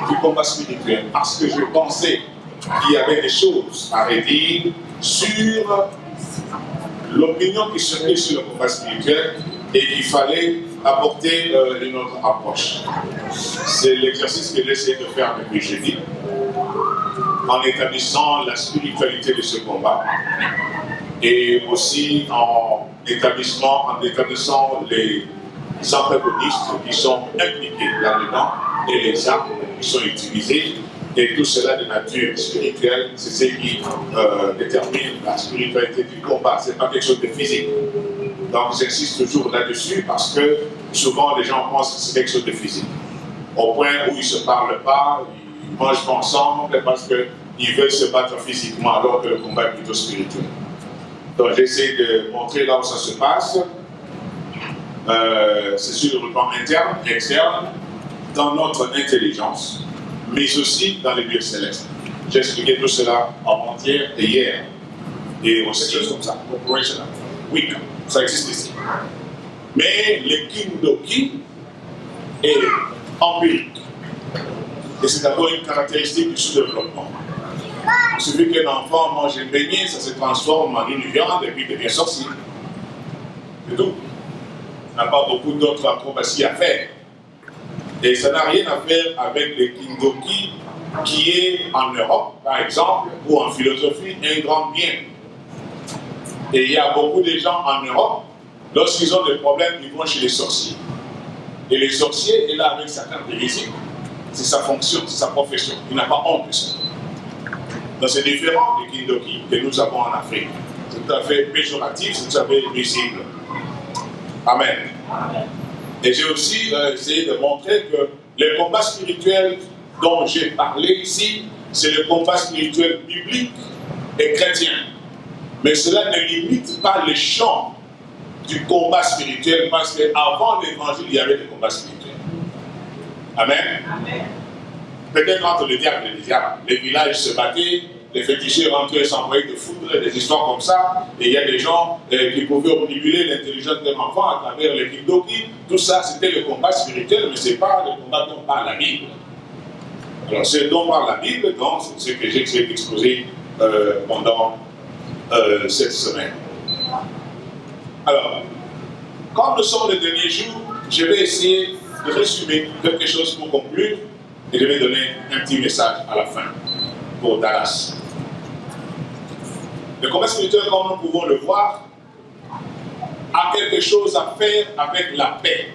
du combat spirituel parce que je pensais qu'il y avait des choses à redire sur l'opinion qui se fait sur le combat spirituel et qu'il fallait apporter une autre approche. C'est l'exercice que j'ai essayé de faire depuis jeudi, en établissant la spiritualité de ce combat et aussi en établissant les antagonistes qui sont impliqués là-dedans et les armes qui sont utilisées. Et tout cela de nature spirituelle, c'est ce qui détermine la spiritualité du combat. Ce n'est pas quelque chose de physique. Donc j'insiste toujours là-dessus parce que souvent les gens pensent que c'est quelque chose de physique. Au point où ils ne se parlent pas, ils ne mangent pas ensemble parce qu'ils veulent se battre physiquement alors que le combat est plutôt spirituel. Donc j'essaie de montrer là où ça se passe. C'est sur le plan interne et externe, dans notre intelligence, mais aussi dans les lieux célestes. J'ai expliqué tout cela avant-hier et hier. Et aussi comme ça, operational. Oui, ça existe ici. Mais le Kindoki est empirique. Et c'est d'abord une caractéristique du sous-développement. Il suffit qu'un enfant mange un beignet, ça se transforme en une viande et puis il devient sorcier. C'est tout. On n'a pas beaucoup d'autres acrobaties à faire. Et ça n'a rien à faire avec le Kindoki qui est en Europe, par exemple, ou en philosophie, un grand bien. Et il y a beaucoup de gens en Europe, lorsqu'ils ont des problèmes, ils vont chez les sorciers. Et les sorciers, est là avec sa carte de visite, c'est sa fonction, c'est sa profession. Il n'a pas honte de ça. Donc c'est différent du Kindoki que nous avons en Afrique. C'est tout à fait péjoratif, c'est tout à fait nuisible. Amen. Amen. Et j'ai aussi essayé de montrer que le combat spirituel dont j'ai parlé ici, c'est le combat spirituel biblique et chrétien. Mais cela ne limite pas le champ du combat spirituel parce qu'avant l'évangile, il y avait des combats spirituels. Amen. Amen. Peut-être entre le diable et les diables, les villages se battaient, les féticheurs rentraient s'envoyaient de foudre, des histoires comme ça, et il y a des gens qui pouvaient manipuler l'intelligence d'un enfant à travers les Kindoki. Tout ça, c'était le combat spirituel, mais ce n'est pas le combat dont parle la Bible. Alors, ce dont parle la Bible, donc, c'est ce que j'ai essayé d'exposer pendant cette semaine. Alors, comme nous sommes les derniers jours, je vais essayer de résumer quelque chose pour conclure, et je vais donner un petit message à la fin pour Dallas. Le combat spirituel, comme nous pouvons le voir, a quelque chose à faire avec la paix.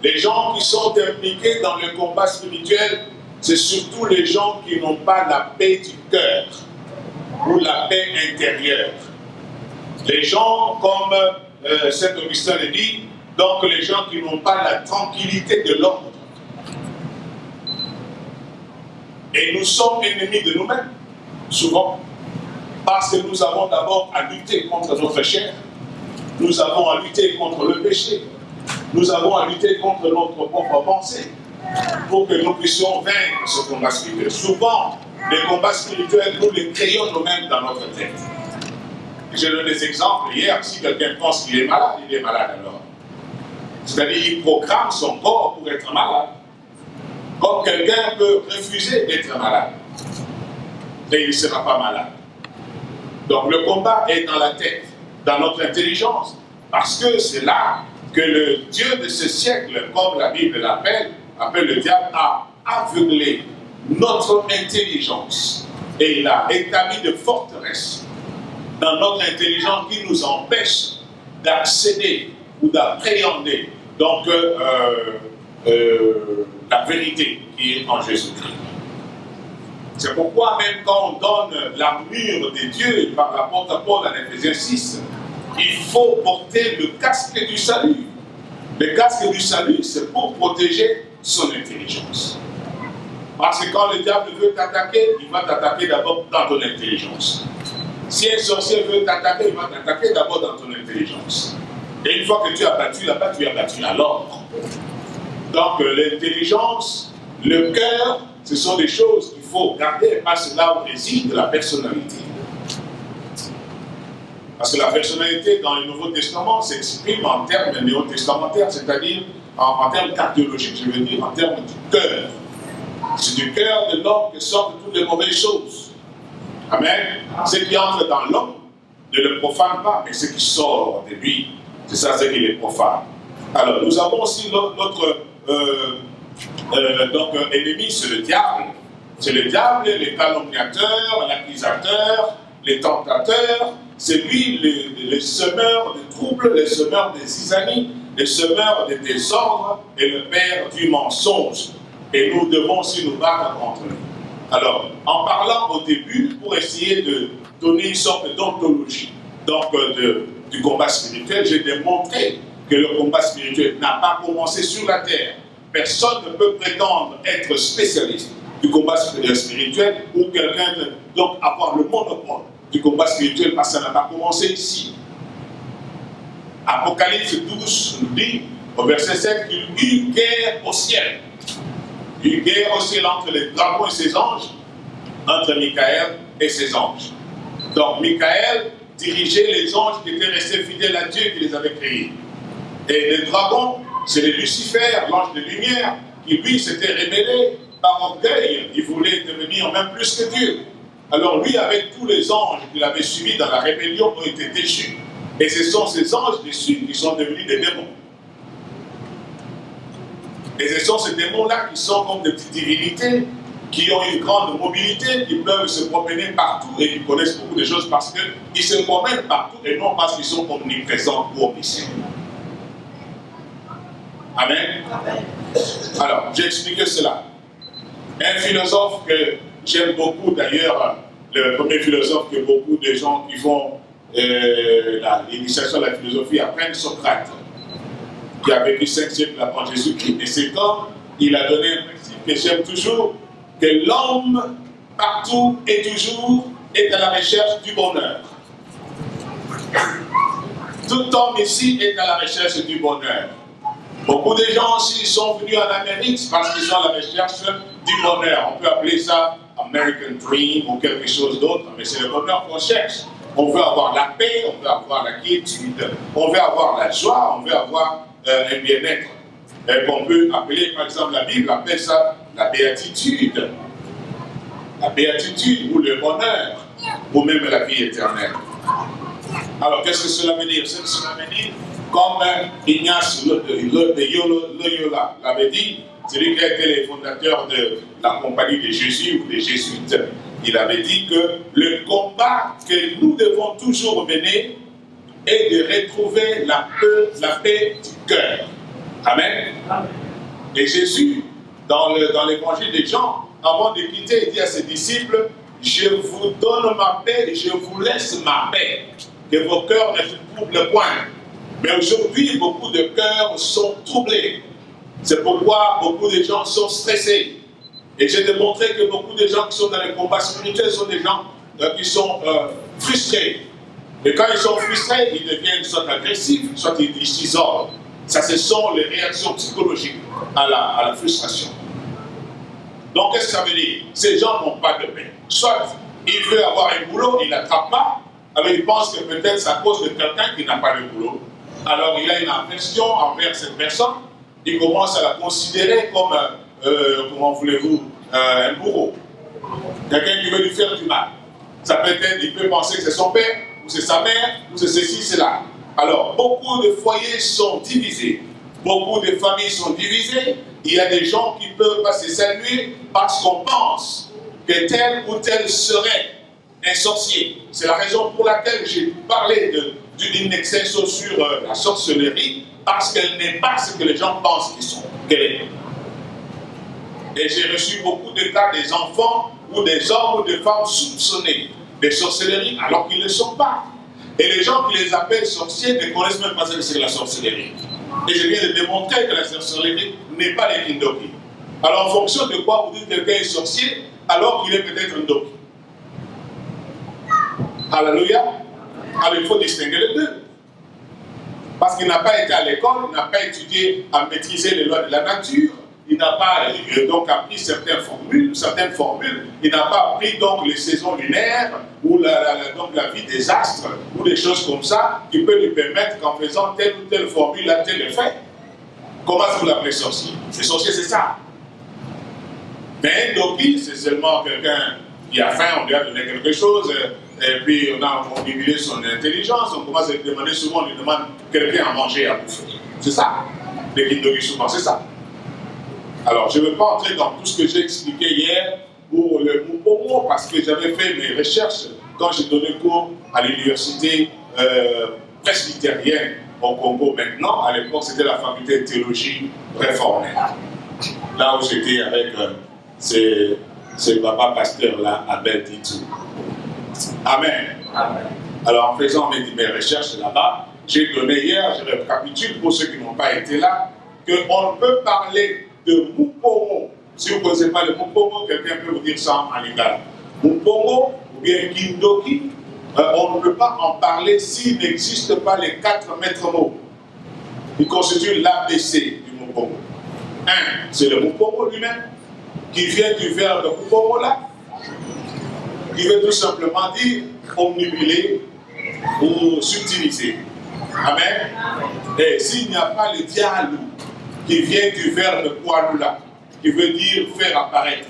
Les gens qui sont impliqués dans le combat spirituel, c'est surtout les gens qui n'ont pas la paix du cœur ou la paix intérieure. Les gens, comme Saint Augustin le dit, donc les gens qui n'ont pas la tranquillité de l'ordre. Et nous sommes ennemis de nous-mêmes, souvent, parce que nous avons d'abord à lutter contre notre chair, nous avons à lutter contre le péché, nous avons à lutter contre notre propre pensée, pour que nous puissions vaincre ce combat spirituel. Souvent, les combats spirituels, nous les créons nous-mêmes dans notre tête. Je donne des exemples. Hier, si quelqu'un pense qu'il est malade, il est malade alors. C'est-à-dire qu'il programme son corps pour être malade. Comme quelqu'un peut refuser d'être malade. Et il ne sera pas malade. Donc le combat est dans la tête, dans notre intelligence. Parce que c'est là que le Dieu de ce siècle, comme la Bible l'appelle, appelle le diable, a aveuglé notre intelligence. Et il a établi de forteresses dans notre intelligence qui nous empêche d'accéder ou d'appréhender donc la vérité qui est en Jésus-Christ. C'est pourquoi même quand on donne l'armure de Dieu par l'apôtre Paul dans Éphésiens 6, il faut porter le casque du salut. Le casque du salut, c'est pour protéger son intelligence. Parce que quand le diable veut t'attaquer, il va t'attaquer d'abord dans ton intelligence. Si un sorcier veut t'attaquer, il va t'attaquer d'abord dans ton intelligence. Et une fois que tu as battu là-bas, tu as battu à l'ordre. Donc l'intelligence, le cœur, ce sont des choses qu'il faut garder, parce que là où réside la personnalité. Parce que la personnalité dans le Nouveau Testament s'exprime en termes néo-testamentaires, c'est-à-dire en termes cardiologiques, je veux dire, en termes du cœur. C'est du cœur de l'homme que sortent toutes les mauvaises choses. Amen. Ce qui entre dans l'homme ne le profane pas, mais ce qui sort de lui, c'est ça ce qui les profane. Alors, nous avons aussi notre ennemi, c'est le diable. C'est le diable, les calomniateurs, l'accusateur, les tentateurs. C'est lui les semeurs de troubles, les semeurs des zizanies, les semeurs des désordres et le père du mensonge. Et nous devons aussi nous battre contre lui. Alors, en parlant au début, pour essayer de donner une sorte d'ontologie du combat spirituel, j'ai démontré que le combat spirituel n'a pas commencé sur la terre. Personne ne peut prétendre être spécialiste du combat spirituel ou quelqu'un donc avoir le monopole du combat spirituel parce que ça n'a pas commencé ici. Apocalypse 12 nous dit au verset 7 qu'il y eut une guerre au ciel. Une guerre au ciel entre les dragons et ses anges, entre Michael et ses anges. Donc Michael dirigeait les anges qui étaient restés fidèles à Dieu qui les avait créés. Et les dragons, c'est les Lucifer, l'ange de lumière, qui lui s'était rébellé par orgueil. Il voulait devenir même plus que Dieu. Alors lui, avec tous les anges qu'il avait suivis dans la rébellion, ont été déchus. Et ce sont ces anges déchus qui sont devenus des démons. Et ce sont ces démons-là qui sont comme des petites divinités, qui ont une grande mobilité, qui peuvent se promener partout et qui connaissent beaucoup de choses parce qu'ils se promènent partout et non parce qu'ils sont omniprésents ou omniscients. Amen. Alors, j'ai expliqué cela. Un philosophe que j'aime beaucoup, d'ailleurs, le premier philosophe que beaucoup de gens qui font l'initiation de la philosophie apprennent, Socrate, qui a vécu 5 siècles avant Jésus-Christ. Et c'est comme il a donné un principe que j'aime toujours, que l'homme, partout et toujours, est à la recherche du bonheur. Tout homme ici est à la recherche du bonheur. Beaucoup de gens aussi sont venus en Amérique parce qu'ils sont à la recherche du bonheur. On peut appeler ça American Dream ou quelque chose d'autre, mais c'est le bonheur qu'on cherche. On veut avoir la paix, on veut avoir la quiétude, on veut avoir la joie, on veut avoir un bien-être. Qu'on peut appeler, par exemple, la Bible appelle ça la béatitude. La béatitude ou le bonheur, ou même la vie éternelle. Alors, qu'est-ce que cela veut dire? Cela veut dire, comme Ignace de Loyola l'avait dit, celui qui a été le fondateur de la compagnie des Jésuites ou des Jésuites, il avait dit que le combat que nous devons toujours mener est de retrouver la paix du cœur. Amen. Amen. Et Jésus, dans l'évangile de Jean, avant de quitter, il dit à ses disciples, je vous donne ma paix et je vous laisse ma paix, que vos cœurs ne se troublent point. Mais aujourd'hui, beaucoup de cœurs sont troublés. C'est pourquoi beaucoup de gens sont stressés. Et j'ai démontré que beaucoup de gens qui sont dans les combats spirituels sont des gens qui sont frustrés. Et quand ils sont frustrés, ils deviennent soit agressifs, soit ils s'isolent. Ça, ce sont les réactions psychologiques à la frustration. Donc, qu'est-ce que ça veut dire? Ces gens n'ont pas de paix. Soit il veut avoir un boulot, il n'attrape pas, alors il pense que peut-être c'est à cause de quelqu'un qui n'a pas de boulot. Alors il a une aversion envers cette personne, il commence à la considérer comme, comment voulez-vous, un bourreau. Quelqu'un qui veut lui faire du mal. Ça peut être, il peut penser que c'est son père, ou c'est sa mère, ou c'est ceci, c'est là. Alors, beaucoup de foyers sont divisés, beaucoup de familles sont divisées. Il y a des gens qui ne peuvent pas se saluer parce qu'on pense que tel ou tel serait un sorcier. C'est la raison pour laquelle j'ai parlé d'une exception sur la sorcellerie, parce qu'elle n'est pas ce que les gens pensent qu'elle est. Et j'ai reçu beaucoup de cas des enfants ou des hommes ou des femmes soupçonnés de sorcellerie alors qu'ils ne le sont pas. Et les gens qui les appellent sorciers ne connaissent même pas ce que c'est la sorcellerie. Et je viens de démontrer que la sorcellerie n'est pas les kindoki. Alors en fonction de quoi vous dites que quelqu'un est sorcier alors qu'il est peut-être un doki. Alléluia. Alors il faut distinguer les deux. Parce qu'il n'a pas été à l'école, il n'a pas étudié à maîtriser les lois de la nature, il n'a pas donc appris certaines formules, il n'a pas appris donc les saisons lunaires ou donc la vie des astres ou des choses comme ça qui peut lui permettre qu'en faisant telle ou telle formule, là, tel effet. Comment est-ce que vous l'appelez sorcier? Les sorciers, c'est ça. Mais un doki, c'est seulement quelqu'un qui a faim, on lui a donné quelque chose, et puis on a manipulé son intelligence, on commence à lui demander souvent, on lui demande quelqu'un à manger, à bouffer. C'est ça. Les kindoki, souvent, c'est ça. Alors, je ne veux pas entrer dans tout ce que j'ai expliqué hier pour le Mupomo, parce que j'avais fait mes recherches quand j'ai donné cours à l'université presbytérienne au Congo. Maintenant, à l'époque, c'était la faculté de théologie réformée. Là où j'étais avec ce papa pasteur-là, Abel Ditou. Amen. Amen. Alors, en faisant mes recherches là-bas, j'ai donné hier, je récapitule pour ceux qui n'ont pas été là, qu'on peut parler de Mupomo. Si vous ne connaissez pas le Mupomo, quelqu'un peut vous dire ça en lingala. Mupomo ou bien Kindoki, on ne peut pas en parler s'il n'existe pas les 4 maîtres mots qui constituent l'ABC du Mupomo. Un, c'est le Mupomo lui-même, qui vient du verbe Mupomo là, qui veut tout simplement dire omnibuler ou subtiliser. Amen. Et s'il n'y a pas le dialogue qui vient du verbe Kualula, qui veut dire faire apparaître.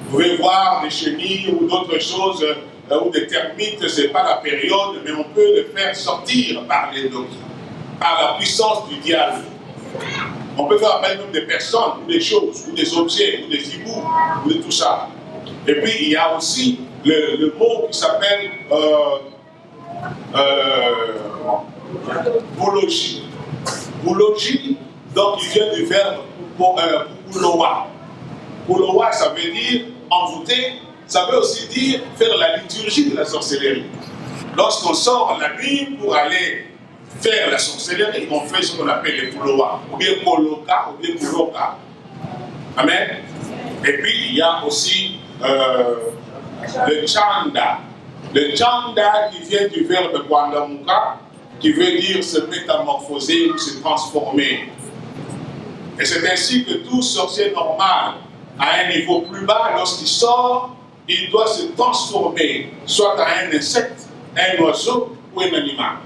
Vous pouvez voir des chenilles ou d'autres choses, ou des termites, ce n'est pas la période, mais on peut le faire sortir par les doki, par la puissance du dialogue. On peut faire apparaître même des personnes, ou des choses, ou des objets, ou des hiboux, ou de tout ça. Et puis il y a aussi le mot qui s'appelle boologie. Boologie, donc il vient du verbe pukuloa. Pukuloa, ça veut dire envoûter, ça veut aussi dire faire la liturgie de la sorcellerie. Lorsqu'on sort la nuit pour aller faire la sorcellerie, on fait ce qu'on appelle les puloa, ou bien koloka, ou bien kuloka. Amen. Et puis il y a aussi le chanda. Le chanda qui vient du verbe kwandamuka, qui veut dire se métamorphoser ou se transformer. Et c'est ainsi que tout sorcier normal, à un niveau plus bas, lorsqu'il sort, il doit se transformer, soit à un insecte, un oiseau ou un animal.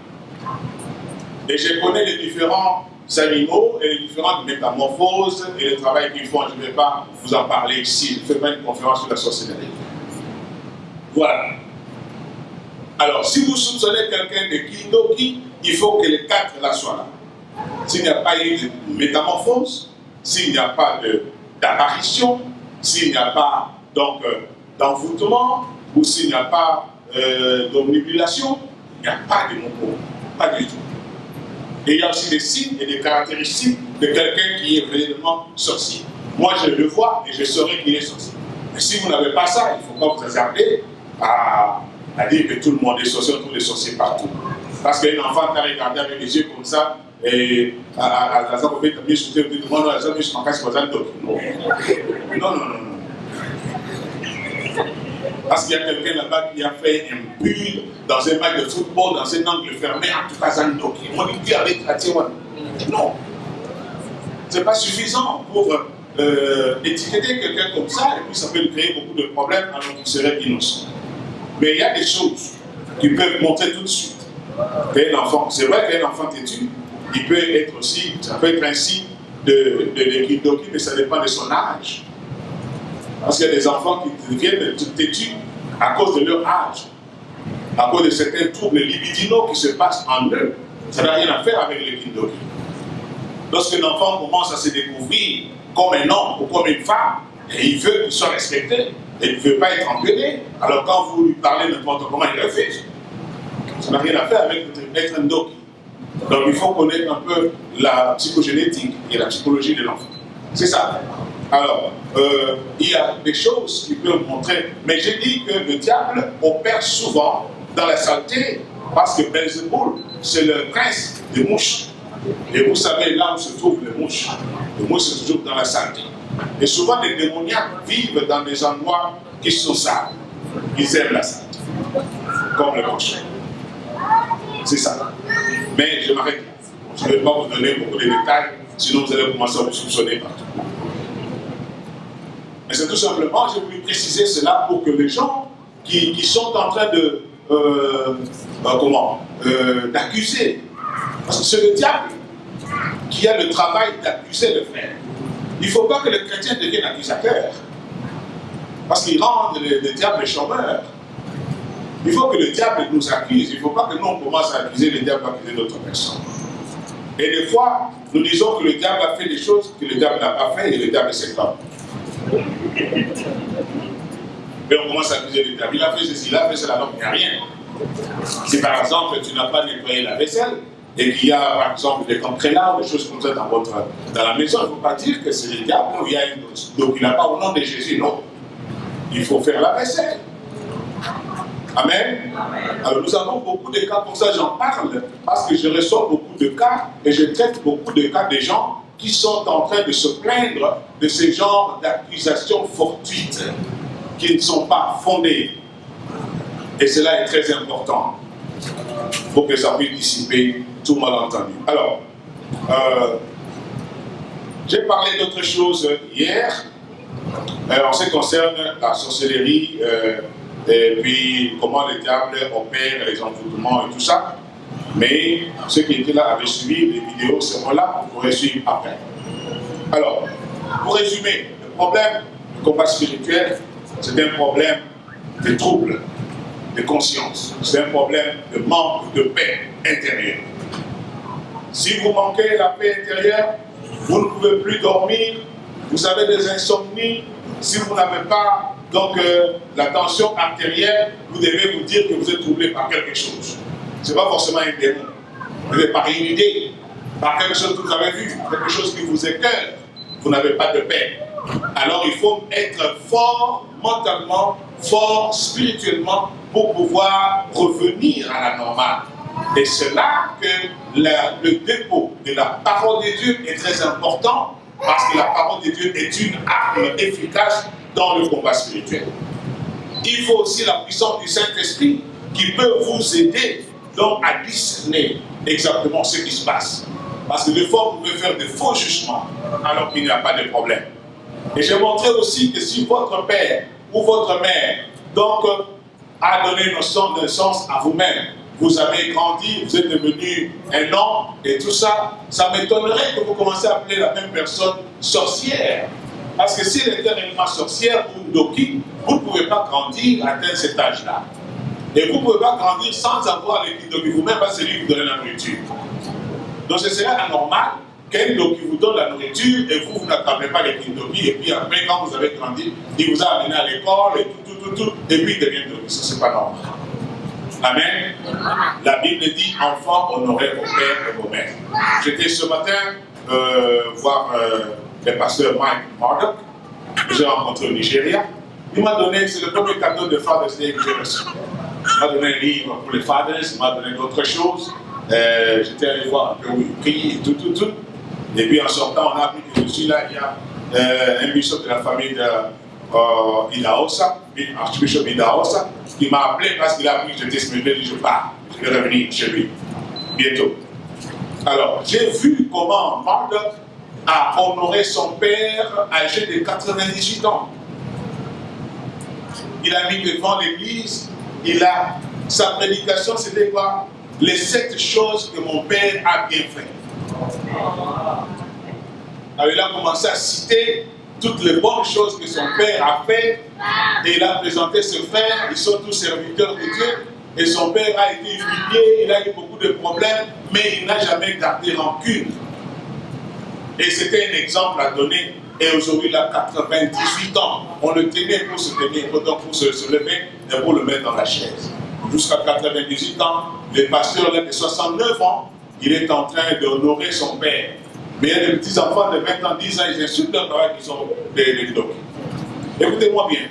Et je connais les différents animaux et les différentes métamorphoses et le travail qu'ils font. Je ne vais pas vous en parler ici. Je ne fais pas une conférence sur la sorcellerie. Voilà. Alors, si vous soupçonnez quelqu'un de Kindoki, il faut que les 4 là soient là. S'il n'y a pas eu de métamorphose, s'il n'y a pas d'apparition, s'il n'y a pas donc d'envoûtement, ou s'il n'y a pas d'omnibulation, il n'y a pas de mot. Pas du tout. Et il y a aussi des signes et des caractéristiques de quelqu'un qui est réellement sorcier. Moi, je le vois et je saurai qu'il est sorcier. Mais si vous n'avez pas ça, il ne faut pas vous hasarder à dire que tout le monde est sorcier, tous les sorciers partout. Parce qu'un enfant t'a regardé avec les yeux comme ça, et à la zone de mieux sauter, vous dites, moi, je suis en casse pour ça. Non, non, non, non. Parce qu'il y a quelqu'un là-bas qui a fait un pull dans un match de football, dans un angle fermé, en tout cas, ça ne on dit plus avec la tiroire. Non. Ce n'est pas suffisant pour étiqueter quelqu'un comme ça, et puis ça peut lui créer beaucoup de problèmes alors qu'il serait innocent. Mais il y a des choses qui peuvent montrer tout de suite qu'un enfant, c'est vrai qu'un enfant têtu, il peut être aussi, ça peut être un signe de Kindoki, mais ça dépend de son âge. Parce qu'il y a des enfants qui deviennent têtus à cause de leur âge, à cause de certains troubles libidinaux qui se passent en eux. Ça n'a rien à faire avec le Kindoki. Lorsqu'un enfant commence à se découvrir comme un homme ou comme une femme, et il veut qu'il soit respecté, et il ne veut pas être engueulé, alors quand vous lui parlez n'importe comment, il refuse. Ça n'a rien à faire avec être un doki. Donc il faut connaître un peu la psychogénétique et la psychologie de l'enfant. C'est ça. Alors, il y a des choses qui peuvent montrer, mais j'ai dit que le diable opère souvent dans la saleté, parce que Belzéboul, c'est le prince des mouches. Et vous savez là où se trouvent les mouches. Les mouches se trouvent dans la saleté. Et souvent les démoniaques vivent dans des endroits qui sont sales. Ils aiment la saleté, comme le cochon. C'est ça. Mais je m'arrête là. Je ne vais pas vous donner beaucoup de détails, sinon vous allez commencer à vous soupçonner partout. Mais c'est tout simplement, j'ai voulu préciser cela pour que les gens qui sont en train de d'accuser, parce que c'est le diable. qui a le travail d'accuser le frère. Il ne faut pas que le chrétien devienne accusateur. Parce qu'il rend le diable chômeur. Il faut que le diable nous accuse. Il ne faut pas que nous on commence à accuser le diable, accuser d'autres personnes. Et des fois, nous disons que le diable a fait des choses que le diable n'a pas fait et le diable s'éclate. Et on commence à accuser le diable. Il a fait ceci, il a fait cela, donc il n'y a rien. Si par exemple tu n'as pas nettoyé la vaisselle et qu'il y a par exemple des cancrelats ou des choses comme ça dans la maison, il ne faut pas dire que c'est le diable ou il y a une dose. Donc il n'a pas au nom de Jésus, non. Il faut faire la vaisselle. Amen. Alors nous avons beaucoup de cas, pour ça j'en parle, parce que je reçois beaucoup de cas et je traite beaucoup de cas de gens qui sont en train de se plaindre de ce genre d'accusations fortuites qui ne sont pas fondées. Et cela est très important pour que ça puisse dissiper tout malentendu. Alors, j'ai parlé d'autre chose hier en ce qui concerne la sorcellerie et puis comment le diable opère les envoûtements et tout ça. Mais ceux qui étaient là avaient suivi les vidéos, seront là, vous pourrez suivre après. Alors, pour résumer, le problème du combat spirituel, c'est un problème de trouble, de conscience. C'est un problème de manque de paix intérieure. Si vous manquez la paix intérieure, vous ne pouvez plus dormir, vous avez des insomnies. Si vous n'avez pas donc la tension artérielle, vous devez vous dire que vous êtes troublé par quelque chose. Ce n'est pas forcément un démon, mais par une idée, par quelque chose que vous avez vu, quelque chose qui vous écoeure. Vous n'avez pas de paix. Alors il faut être fort mentalement, fort spirituellement pour pouvoir revenir à la normale. Et c'est là que le dépôt de la parole de Dieu est très important, parce que la parole de Dieu est une arme efficace dans le combat spirituel. Il faut aussi la puissance du Saint-Esprit qui peut vous aider donc à discerner exactement ce qui se passe. Parce que des fois, vous pouvez faire de faux jugements alors qu'il n'y a pas de problème. Et j'ai montré aussi que si votre père ou votre mère donc a donné naissance à vous-même, vous avez grandi, vous êtes devenu un homme et tout ça, ça m'étonnerait que vous commencez à appeler la même personne sorcière. Parce que si elle était réellement sorcière ou Ndoki, vous ne pouvez pas grandir, atteindre cet âge-là. Et vous ne pouvez pas grandir sans avoir les Ndoki vous-même, parce que c'est lui qui vous donne la nourriture. Donc ce serait anormal qu'un Ndoki vous donne la nourriture et vous n'attrapez pas les Ndoki, et puis après, quand vous avez grandi, il vous a amené à l'école et tout, et puis il devient Ndoki. Ça, c'est pas normal. Amen. La Bible dit enfants, honorez vos pères et vos mères. J'étais ce matin voir le pasteur Mike Murdock, que j'ai rencontré au Nigeria. Il m'a donné, c'est le premier cadeau de Father's Day que j'ai reçu. Il m'a donné un livre pour les fathers, il m'a donné d'autres choses. J'étais allé voir un peu où il prie et tout. Et puis en sortant, on a appris que je suis là, il y a un bishop de la famille de Idahosa, archbishop Idahosa, qui m'a appelé parce qu'il a appris que j'étais spirituel, je pars, je vais revenir chez lui, bientôt. Alors, j'ai vu comment Murdock a honoré son père âgé de 98 ans. Il a mis devant l'église, sa prédication, c'était quoi? Les 7 choses que mon père a bien fait. Alors il a commencé à citer toutes les bonnes choses que son père a fait, et il a présenté ses frères, ils sont tous serviteurs de Dieu, et son père a été humilié, il a eu beaucoup de problèmes, mais il n'a jamais gardé rancune. Et c'était un exemple à donner, et aujourd'hui il a 98 ans, on le tenait pour se tenir, pour se lever et pour le mettre dans la chaise. Jusqu'à 98 ans, le pasteur de 69 ans, il est en train d'honorer son père. Mais il y a des petits-enfants de 20 ans, 10 ans, ils insultent leur travail qui sont des docs. Écoutez-moi bien.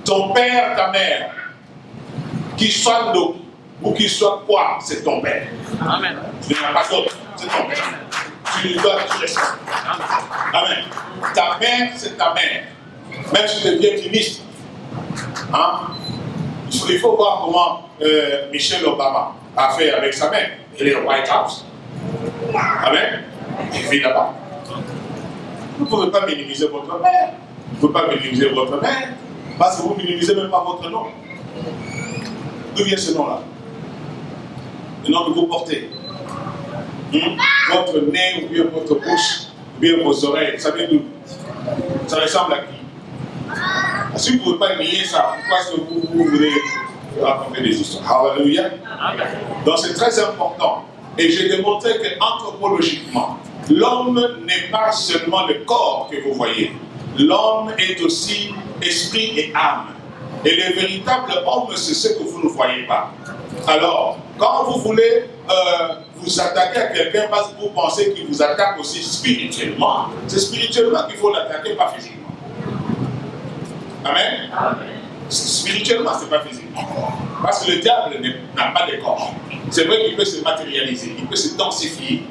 Ton père, ta mère, qu'il soit doc ou qu'il soit quoi, c'est ton père. Amen. Tu n'as pas d'autre, c'est ton père. Tu lui dois du respect. Amen. Ta mère, c'est ta mère. Même si tu deviens ministre. Hein? Il faut voir comment Michelle Obama a fait avec sa mère. Elle est au White House. Amen. Elle vit là-bas. Vous ne pouvez pas minimiser votre mère. Vous ne pouvez pas minimiser votre mère. Parce que vous ne minimisez même pas votre nom. D'où vient ce nom-là? Le nom que vous portez. Votre nez, ou bien votre bouche, ou bien vos oreilles, vous savez d'où? Ça ressemble à qui? Si vous ne pouvez pas nier ça, pourquoi est-ce que vous voulez raconter des histoires? Alléluia. Donc c'est très important. Et j'ai démontré qu'anthropologiquement, l'homme n'est pas seulement le corps que vous voyez. L'homme est aussi esprit et âme. Et le véritable homme, c'est ce que vous ne voyez pas. Alors, quand vous voulez vous attaquer à quelqu'un parce que vous pensez qu'il vous attaque aussi spirituellement, c'est spirituellement qu'il faut l'attaquer, pas physiquement. Amen. Spirituellement, c'est pas physiquement. Parce que le diable n'a pas de corps. C'est vrai qu'il peut se matérialiser, il peut se densifier,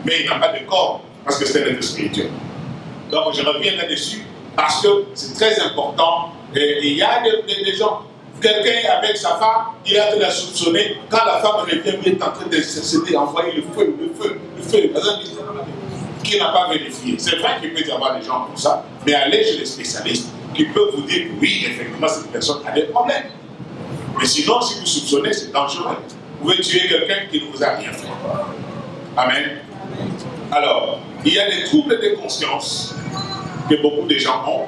mais il n'a pas de corps parce que c'est un être spirituel. Donc je reviens là-dessus parce que c'est très important. Et il y a des gens, quelqu'un avec sa femme, il a de la soupçonner. Quand la femme revient, il est en train de s'aider, envoyer le feu, qui n'a pas vérifié. C'est vrai qu'il peut y avoir des gens comme ça, mais allez chez les spécialistes qui peuvent vous dire que oui, effectivement, cette personne a des problèmes. Mais sinon, si vous soupçonnez, c'est dangereux. Vous pouvez tuer quelqu'un qui ne vous a rien fait. Amen. Alors, il y a des troubles de conscience que beaucoup de gens ont.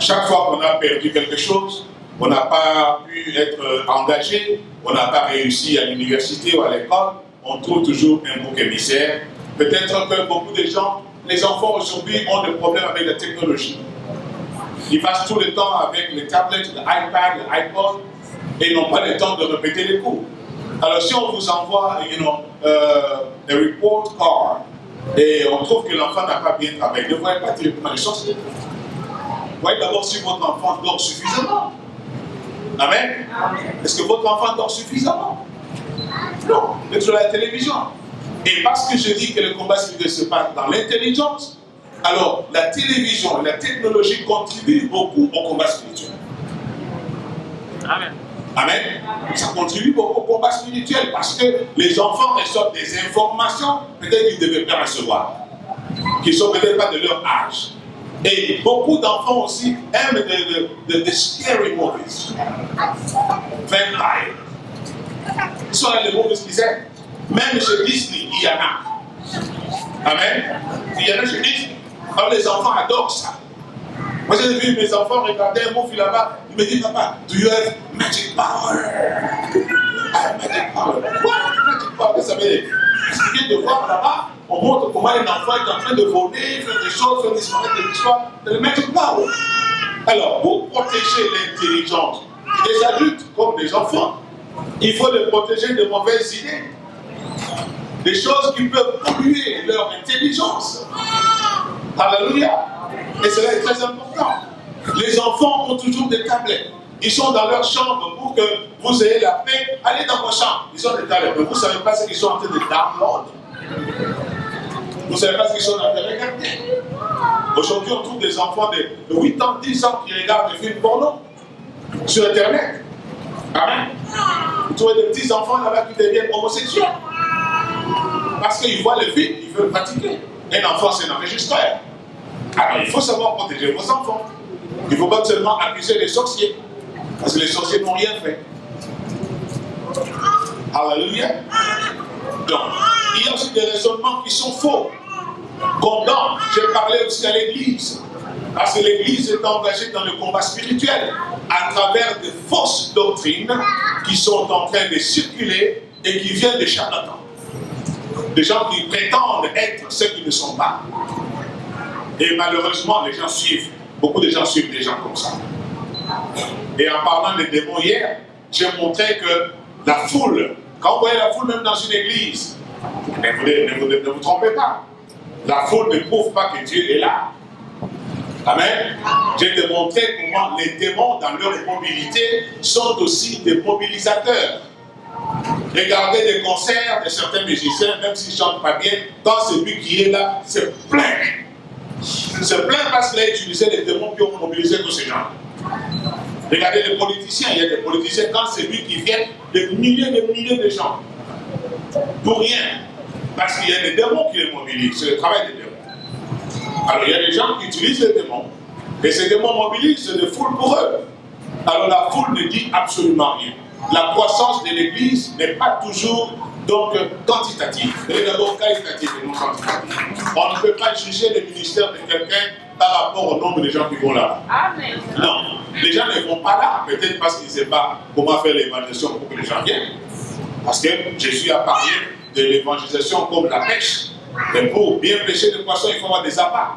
Chaque fois qu'on a perdu quelque chose, on n'a pas pu être engagé, on n'a pas réussi à l'université ou à l'école, on trouve toujours un bouc émissaire. Peut-être que beaucoup de gens, les enfants aujourd'hui ont des problèmes avec la technologie. Ils passent tout le temps avec les tablettes, l'iPad, l'iPod, et n'ont pas le temps de répéter les cours. Alors si on vous envoie, un report card, et on trouve que l'enfant n'a pas bien travaillé, ne voyez pas directement les choses. Voyez d'abord si votre enfant dort suffisamment. Amen. Est-ce que votre enfant dort suffisamment? Non, mais sur la télévision. Et parce que je dis que le combat spirituel se passe dans l'intelligence, alors la télévision et la technologie contribuent beaucoup au combat spirituel. Amen. Amen. Ça contribue beaucoup au combat spirituel parce que les enfants reçoivent des informations peut-être qu'ils ne devaient pas recevoir, qui ne sont peut-être pas de leur âge. Et beaucoup d'enfants aussi aiment de scary movies. Vampire. Ce sont les movies qu'ils aiment. Même chez Disney, il y en a. Amen. Il y en a chez Disney. Alors les enfants adorent ça. Moi j'ai vu mes enfants regarder un movie là-bas. Ils me disent, papa, do you have magic power? Magic power. What? Magic power, ça veut dire. Ce qui vient de voir là-bas, on montre comment un enfant est en train de voler, faire des choses, faire disparaître des histoires. C'est le magic power. Alors, pour protéger l'intelligence des adultes comme des enfants, il faut les protéger de mauvaises idées. Des choses qui peuvent polluer leur intelligence. Alléluia. Et cela est très important. Les enfants ont toujours des tablettes. Ils sont dans leur chambre pour que vous ayez la paix. Allez dans vos chambres. Ils ont des tablettes. Mais vous ne savez pas ce qu'ils sont en train de download. Vous ne savez pas ce qu'ils sont en train de regarder. Aujourd'hui, on trouve des enfants de 8 ans, 10 ans qui regardent des films porno sur Internet. Amen. Vous trouvez des petits enfants là-bas qui deviennent homosexuels. Parce qu'ils voient le film, ils veulent pratiquer. Un enfant, c'est un enregistreur. Alors, il faut savoir protéger vos enfants. Il ne faut pas seulement accuser les sorciers. Parce que les sorciers n'ont rien fait. Alléluia. Donc, il y a aussi des raisonnements qui sont faux. Comme dans, j'ai parlé aussi à l'église. Parce que l'église est engagée dans le combat spirituel à travers de fausses doctrines qui sont en train de circuler et qui viennent des charlatans. Des gens qui prétendent être ce qu'ils ne sont pas. Et malheureusement, les gens suivent. Beaucoup de gens suivent des gens comme ça. Et en parlant des démons hier, j'ai montré que la foule, quand vous voyez la foule même dans une église, ne vous trompez pas. La foule ne prouve pas que Dieu est là. Amen. J'ai démontré comment les démons, dans leur mobilité, sont aussi des mobilisateurs. Regardez les concerts de certains musiciens, même s'ils ne chantent pas bien, quand celui qui est là, c'est plein. C'est plein parce qu'il a utilisé les démons qui ont mobilisé tous ces gens. Regardez les politiciens, il y a des politiciens, quand c'est lui qui vient, des milliers de gens. Pour rien. Parce qu'il y a des démons qui les mobilisent, c'est le travail des démons. Alors il y a des gens qui utilisent les démons, et ces démons mobilisent des foules pour eux. Alors la foule ne dit absolument rien. La croissance de l'Église n'est pas toujours Donc, quantitatif. Et d'abord qualitatif et non quantitatif. On ne peut pas juger le ministère de quelqu'un par rapport au nombre de gens qui vont là. Amen. Non, les gens ne vont pas là, peut-être parce qu'ils ne savent pas comment faire l'évangélisation pour que les gens viennent. Parce que Jésus a parlé de l'évangélisation comme la pêche. Et pour bien pêcher des poissons, il faut avoir des appâts.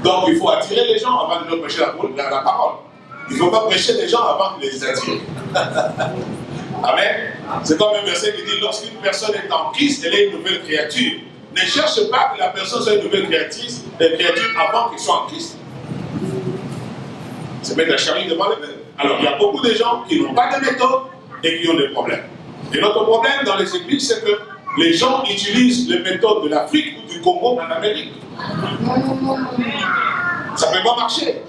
Donc il faut attirer les gens avant de leur prêcher la parole. Il ne faut pas prêcher les gens avant de les attirer. Amen. C'est comme un verset qui dit, lorsqu'une personne est en Christ, elle est une nouvelle créature. Ne cherche pas que la personne soit une nouvelle créature avant qu'elle soit en Christ. C'est mettre la charrue devant les bœufs. Alors il y a beaucoup de gens qui n'ont pas de méthode et qui ont des problèmes. Et notre problème dans les églises, c'est que les gens utilisent les méthodes de l'Afrique ou du Congo en Amérique. Ça ne peut pas marcher.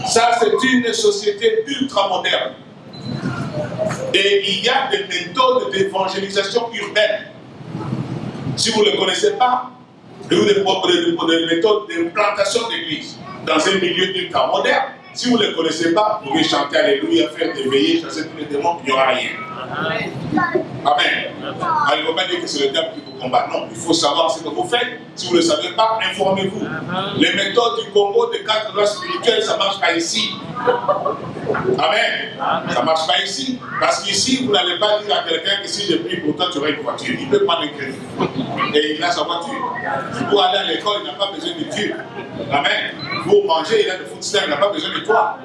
Ça, c'est une société ultra moderne. Et il y a des méthodes d'évangélisation urbaine. Si vous ne les connaissez pas, des méthodes d'implantation d'église dans un milieu ultra moderne, si vous ne les connaissez pas, vous pouvez chanter Alléluia, faire des veillées, chasser tous les démons, il n'y aura rien. Amen. Alors, il ne faut pas dire que c'est le diable qui vous combat. Non, il faut savoir ce que vous faites. Si vous ne le savez pas, informez-vous. Les méthodes du Congo, des 4 lois spirituelles, ça ne marche pas ici. Amen. Ça ne marche pas ici. Parce qu'ici, vous n'allez pas dire à quelqu'un que si je prie pour toi, tu auras une voiture. Il peut prendre un crédit. Et il a sa voiture. Pour aller à l'école, il n'a pas besoin de Dieu. Amen. Pour manger, il a le food stamp, il n'a pas besoin de toi.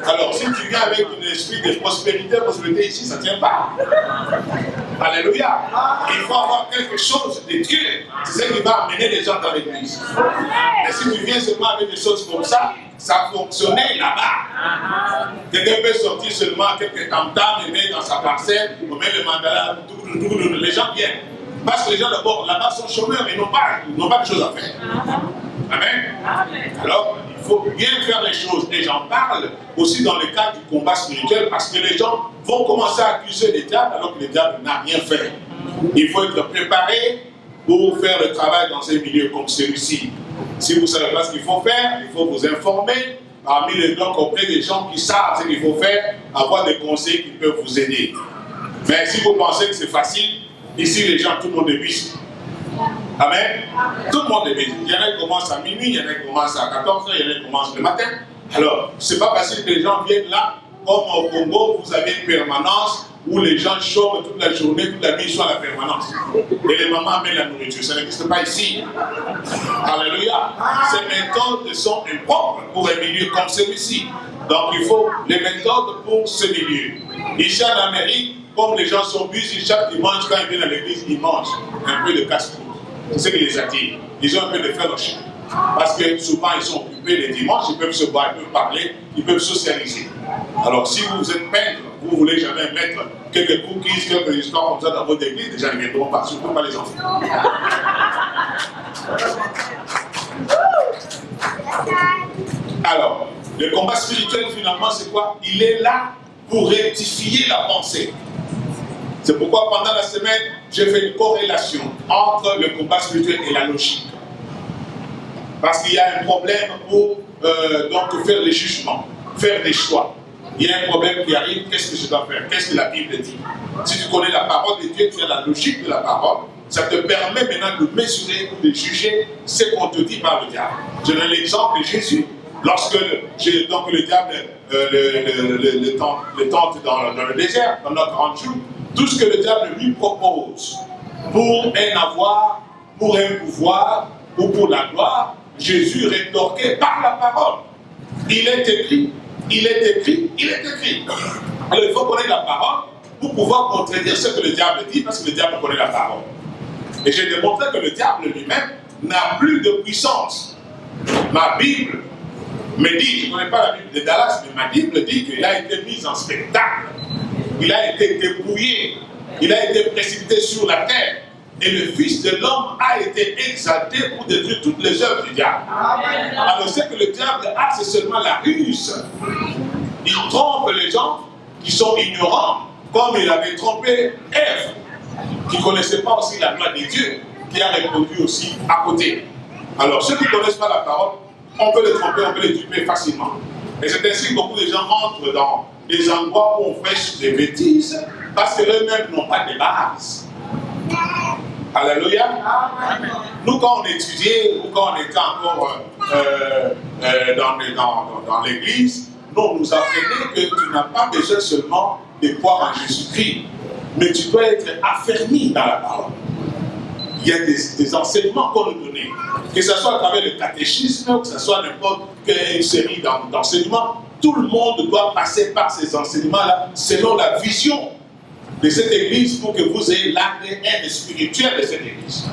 Alors, si tu viens avec un esprit de prospérité ici, ça ne tient pas. Alléluia. Il faut avoir quelque chose de Dieu. C'est ce qui va amener les gens dans l'église. Mais si tu viens seulement avec des choses comme ça fonctionnait là-bas. Quelqu'un peut sortir seulement quelques tam-tams et mettre dans sa parcelle, on met le mandala, les gens viennent. Parce que les gens d'abord là-bas sont chômeurs, ils n'ont pas de choses à faire. Amen. Alors, il faut bien faire les choses. Et j'en parle aussi dans le cadre du combat spirituel parce que les gens vont commencer à accuser le diable alors que le diable n'a rien fait. Il faut être préparé pour faire le travail dans un milieu comme celui-ci. Si vous ne savez pas ce qu'il faut faire, il faut vous informer. Parmi les gens, auprès des gens qui savent ce qu'il faut faire, avoir des conseils qui peuvent vous aider. Mais si vous pensez que c'est facile, ici les gens, tout le monde est busy. Amen. Tout le monde est busy. Il y en a qui commencent à minuit, il y en a qui commencent à 14h, il y en a qui commencent le matin. Alors, c'est pas facile que les gens viennent là. Comme au Congo, vous avez une permanence où les gens chôment toute la journée, toute la nuit, ils sont à la permanence. Et les mamans amènent la nourriture. Ça n'existe pas ici. Alléluia. Ces méthodes sont impropres pour un milieu comme celui-ci. Donc, il faut les méthodes pour ce milieu. Ici en Amérique, comme les gens sont busy, chaque dimanche, quand ils viennent à l'église, ils mangent un peu de casse-croûte. C'est ce qui les attire. Ils ont un peu de fellowship. Parce que souvent, ils sont occupés les dimanches, ils peuvent se voir, ils peuvent parler, ils peuvent socialiser. Alors, si vous êtes peintre, vous ne voulez jamais mettre quelques cookies, quelques histoires comme ça dans votre église, déjà, ils ne viendront pas, surtout pas les enfants. Alors, le combat spirituel, finalement, c'est quoi? Il est là pour rectifier la pensée. C'est pourquoi pendant la semaine, j'ai fait une corrélation entre le combat spirituel et la logique. Parce qu'il y a un problème pour donc faire des jugements, faire des choix. Il y a un problème qui arrive, qu'est-ce que je dois faire? Qu'est-ce que la Bible dit? Si tu connais la parole de Dieu, tu as la logique de la parole, ça te permet maintenant de mesurer ou de juger ce qu'on te dit par le diable. Je donne l'exemple de Jésus. Lorsque le diable le tente dans le désert, pendant 40 jours, tout ce que le diable lui propose pour un avoir, pour un pouvoir ou pour la gloire, Jésus rétorquait par la parole. Il est écrit, il est écrit, il est écrit. Alors il faut connaître la parole pour pouvoir contredire ce que le diable dit, parce que le diable connaît la parole. Et j'ai démontré que le diable lui-même n'a plus de puissance. Ma Bible me dit, je ne connais pas la Bible de Dallas, mais ma Bible dit qu'il a été mis en spectacle. Il a été dépouillé, il a été précipité sur la terre. Et le Fils de l'homme a été exalté pour détruire toutes les œuvres du diable. Amen. Alors ce que le diable a, c'est seulement la ruse. Il trompe les gens qui sont ignorants, comme il avait trompé Ève, qui ne connaissait pas aussi la loi de Dieu, qui a répondu aussi à côté. Alors ceux qui ne connaissent pas la parole, on peut les tromper, on peut les duper facilement. Et c'est ainsi que beaucoup de gens entrent dans des endroits où on fait des bêtises, parce qu'eux-mêmes n'ont pas de base. Alléluia. Nous, quand on étudiait ou quand on était encore dans l'église, nous, on nous apprenait que tu n'as pas besoin seulement de croire en Jésus-Christ, mais tu dois être affermi dans la parole. Il y a des enseignements qu'on nous donnait, que ce soit à travers le catéchisme, que ce soit n'importe quelle série d'enseignements. Tout le monde doit passer par ces enseignements-là selon la vision de cette église pour que vous ayez l'ADN spirituel de cette église.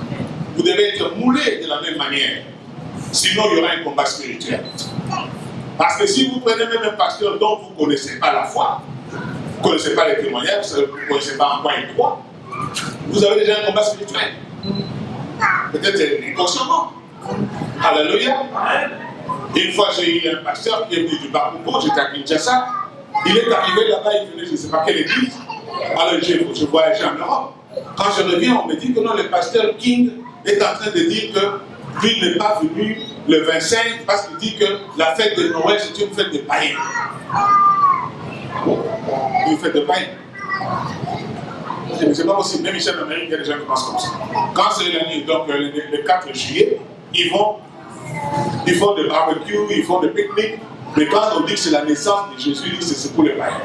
Vous devez être moulé de la même manière. Sinon, il y aura un combat spirituel. Parce que si vous prenez même un pasteur dont vous ne connaissez pas la foi, vous ne connaissez pas les témoignages, vous ne connaissez pas en quoi il croit, vous avez déjà un combat spirituel. Peut-être inconsciemment. Alléluia. Une fois, j'ai eu un pasteur qui est venu du Bakongo, j'étais à Kinshasa. Il est arrivé là-bas, il venait, je ne sais pas quelle église. Alors, je voyageais en Europe. Quand je reviens, on me dit que non, le pasteur King est en train de dire que lui n'est pas venu le 25 parce qu'il dit que la fête de Noël, c'est une fête de païens. Une fête de païens. C'est pas possible. Même ici en Amérique, il y a des gens qui pensent comme ça. Quand c'est l'année, donc le 4 juillet, ils font des barbecues, ils font des pique-niques. Mais quand on dit que c'est la naissance de Jésus, c'est pour les païens.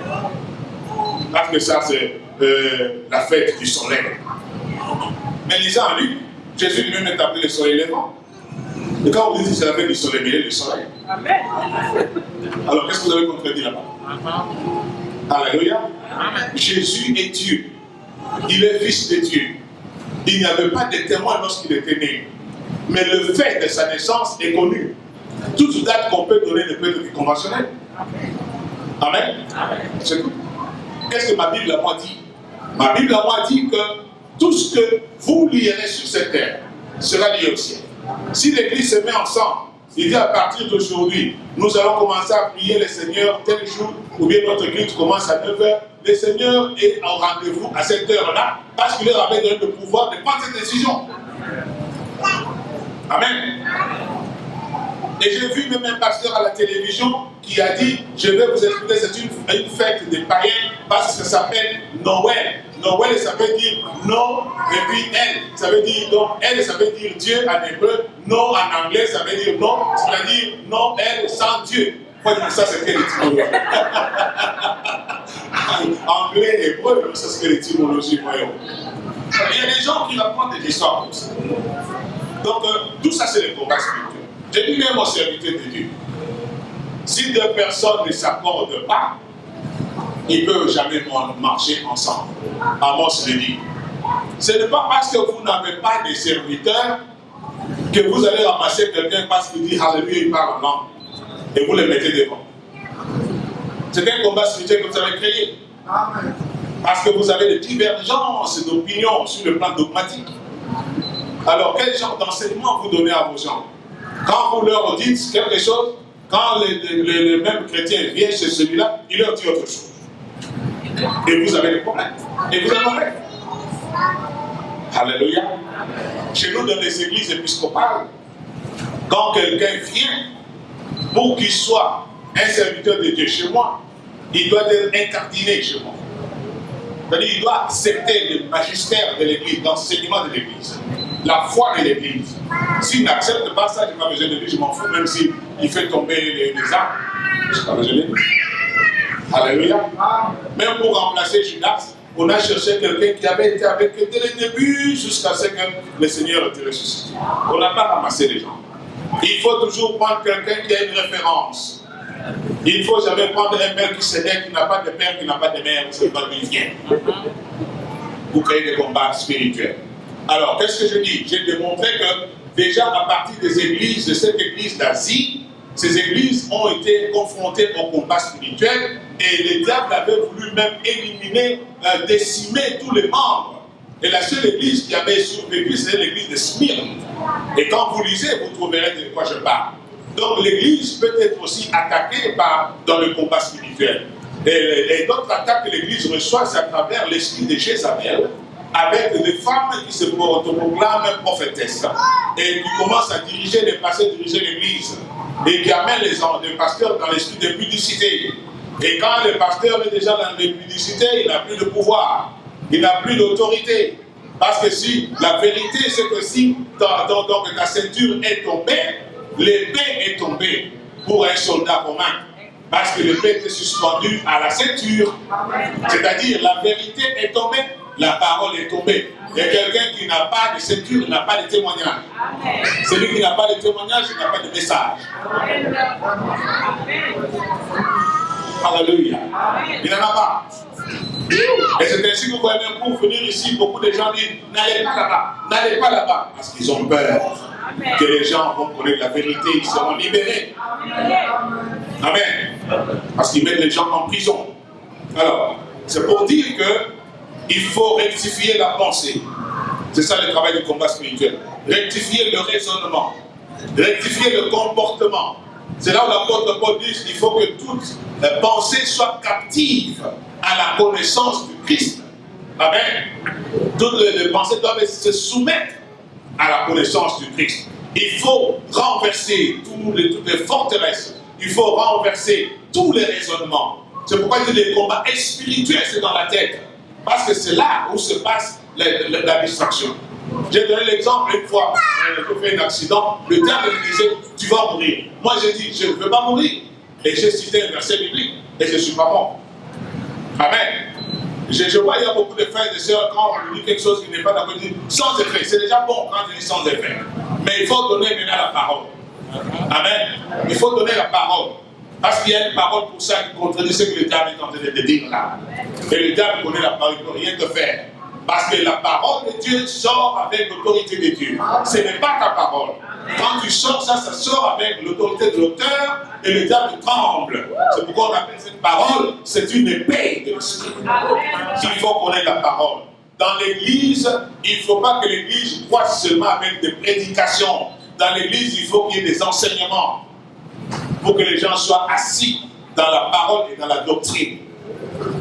Parce que ça, c'est la fête du soleil. Mais lisant en lui, Jésus lui-même est appelé le soleil levant. Et quand on dit que c'est la fête du soleil, il est le soleil. Amen. Alors, qu'est-ce que vous avez contredit là-bas? Alléluia. Amen. Jésus est Dieu. Il est fils de Dieu. Il n'y avait pas de témoin lorsqu'il était né. Mais le fait de sa naissance est connu. Toute date qu'on peut donner ne peut être conventionnelle. Amen. C'est tout. Qu'est-ce que ma Bible à moi dit? Ma Bible à moi dit que tout ce que vous lirez sur cette terre sera lié au ciel. Si l'Église se met ensemble, il dit à partir d'aujourd'hui, nous allons commencer à prier le Seigneur tel jour, ou bien notre culte commence à 9h. Le Seigneur est au rendez-vous à cette heure-là, parce qu'il leur avait donné le pouvoir de prendre cette décision. Amen. Et j'ai vu même un pasteur à la télévision qui a dit, je vais vous expliquer, c'est une fête des païens parce que ça s'appelle Noël. Noël, ça veut dire non, et puis elle, ça veut dire non. Elle, ça veut dire Dieu en hébreu. Non en anglais, ça veut dire non, c'est-à-dire non, elle sans Dieu. Moi, je dis ça, c'est quelle étymologie? Anglais, hébreu, ça, c'est quelle étymologie, voyons. Il y a des gens qui racontent des histoires comme ça. Donc, tout ça, c'est le combat spirituel. J'ai dit même aux serviteurs de Dieu. Si deux personnes ne s'accordent pas, ils ne peuvent jamais marcher ensemble. Amos le dit. Ce n'est pas parce que vous n'avez pas de serviteurs que vous allez ramasser quelqu'un parce qu'il dit Alléluia, il parle en langue. Et vous le mettez devant. C'est un combat spirituel que vous avez créé. Parce que vous avez des divergences d'opinion sur le plan dogmatique. Alors, quel genre d'enseignement vous donnez à vos gens? Quand vous leur dites quelque chose, quand les mêmes chrétiens viennent chez celui-là, il leur dit autre chose. Et vous avez des problèmes. Et vous en aurez. Alléluia. Chez nous, dans les églises épiscopales, quand quelqu'un vient, pour qu'il soit un serviteur de Dieu chez moi, il doit être incardiné chez moi. C'est-à-dire qu'il doit accepter le magistère de l'église, l'enseignement de l'église, la foi de l'église. S'il n'accepte pas ça, je n'ai pas besoin de lui, je m'en fous, même s'il fait tomber les arbres, je n'ai pas besoin de lui. Alléluia. Même pour remplacer Judas, on a cherché quelqu'un qui avait été avec eux dès le début jusqu'à ce que le Seigneur te ressuscite. On n'a pas ramassé les gens. Il faut toujours prendre quelqu'un qui a une référence. Il ne faut jamais prendre un père qui s'aide, qui n'a pas de père, qui n'a pas de mère, qui ne sait pas d'où il vient. Pour créer des combats spirituels. Alors, qu'est-ce que je dis? J'ai démontré que déjà à partir des églises, de cette église d'Asie, ces églises ont été confrontées au combat spirituel et le diable avait voulu même éliminer, décimer tous les membres. Et la seule église qui avait survécu, c'est l'église de Smyrne. Et quand vous lisez, vous trouverez de quoi je parle. Donc l'église peut être aussi attaquée dans le combat spirituel. Et d'autres attaques que l'église reçoit, c'est à travers l'esprit de Jézabel, avec des femmes qui se proclament prophétesses et qui commencent à diriger les pasteurs, diriger l'église, et qui amènent les pasteurs dans l'esprit de pudicité. Et quand le pasteur est déjà dans l'esprit de pudicité, il n'a plus de pouvoir, il n'a plus d'autorité. Parce que si la vérité, c'est que si donc, ta ceinture est tombée, l'épée est tombée pour un soldat romain. Parce que l'épée était suspendue à la ceinture. C'est-à-dire, la vérité est tombée, la parole est tombée. Et quelqu'un qui n'a pas de ceinture n'a pas de témoignage. Celui qui n'a pas de témoignage n'a pas de message. Alléluia. Il n'en a pas. Et c'est ainsi que vous voyez même pour venir ici, beaucoup de gens disent n'allez pas là-bas, n'allez pas là-bas, parce qu'ils ont peur que les gens vont connaître la vérité, ils seront libérés. Amen. Parce qu'ils mettent les gens en prison. Alors, c'est pour dire qu'il faut rectifier la pensée. C'est ça le travail du combat spirituel. Rectifier le raisonnement, rectifier le comportement. C'est là où l'apôtre Paul dit qu'il faut que toute pensée soit captive à la connaissance du Christ. Amen. Toutes les pensées doivent se soumettre à la connaissance du Christ. Il faut renverser toutes les forteresses. Il faut renverser tous les raisonnements. C'est pourquoi il dit que les combats spirituels, c'est dans la tête. Parce que c'est là où se passe la distraction. J'ai donné l'exemple une fois, j'ai fait un accident, le diable me disait, tu vas mourir. Moi j'ai dit, je ne veux pas mourir. Et j'ai cité un verset biblique, et je ne suis pas mort. Amen. Je vois, il y a beaucoup de frères et de sœurs, quand on dit quelque chose qui n'est pas d'accord, ils disent sans effet. C'est déjà bon quand on dit sans effet. Mais il faut donner maintenant la parole. Amen. Il faut donner la parole. Parce qu'il y a une parole pour ça qui contredit ce que le diable est en train de te dire là. Et le diable connaît la parole, il ne peut rien te faire. Parce que la parole de Dieu sort avec l'autorité de Dieu. Ce n'est pas ta parole. Quand tu sors ça, ça sort avec l'autorité de l'auteur et le diable tremble. C'est pourquoi on appelle cette parole, c'est une épée de l'esprit. Il faut connaître la parole. Dans l'église, il ne faut pas que l'église croisse seulement avec des prédications. Dans l'église, il faut qu'il y ait des enseignements pour que les gens soient assis dans la parole et dans la doctrine.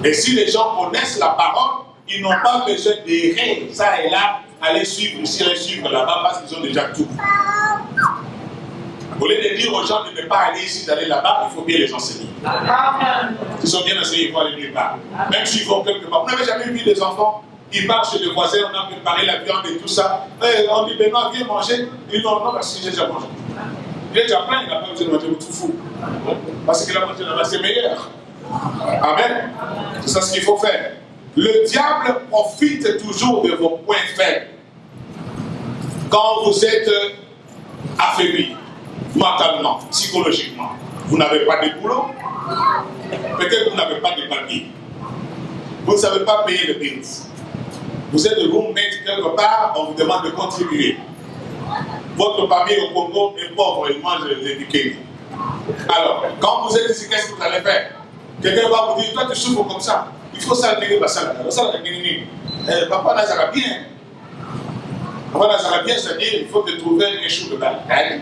Et si les gens connaissent la parole, ils n'ont pas besoin d'errer ça et là, aller suivre ici, aller suivre là-bas, parce qu'ils ont déjà tout. Au lieu de dire aux gens de ne pas aller ici, d'aller là-bas, il faut bien les enseigner. Ils sont bien enseignés, il faut aller nulle part. Même s'ils vont quelque part. Vous n'avez jamais vu des enfants, ils partent chez les voisins, on a préparé la viande et tout ça. Et on dit, ben non, viens manger. Ils disent, non, non, parce que j'ai déjà mangé. Il est déjà plein, il n'a pas besoin de manger tout fou. Parce qu'il a mangé là-bas, c'est meilleur. Amen. C'est ça ce qu'il faut faire. Le diable profite toujours de vos points faibles. Quand vous êtes affaibli, mentalement, psychologiquement, vous n'avez pas de boulot, peut-être que vous n'avez pas de papier, vous ne savez pas payer le bills, vous êtes roommate quelque part, on vous demande de contribuer. Votre famille au Congo est pauvre, il mange des bikini. Alors, quand vous êtes ici, qu'est-ce que vous allez faire? Quelqu'un va vous dire, toi tu souffres comme ça. Il faut ça le ça papa Nazara bien. Papa Nazara bien, c'est-à-dire il faut te trouver un chou de bataille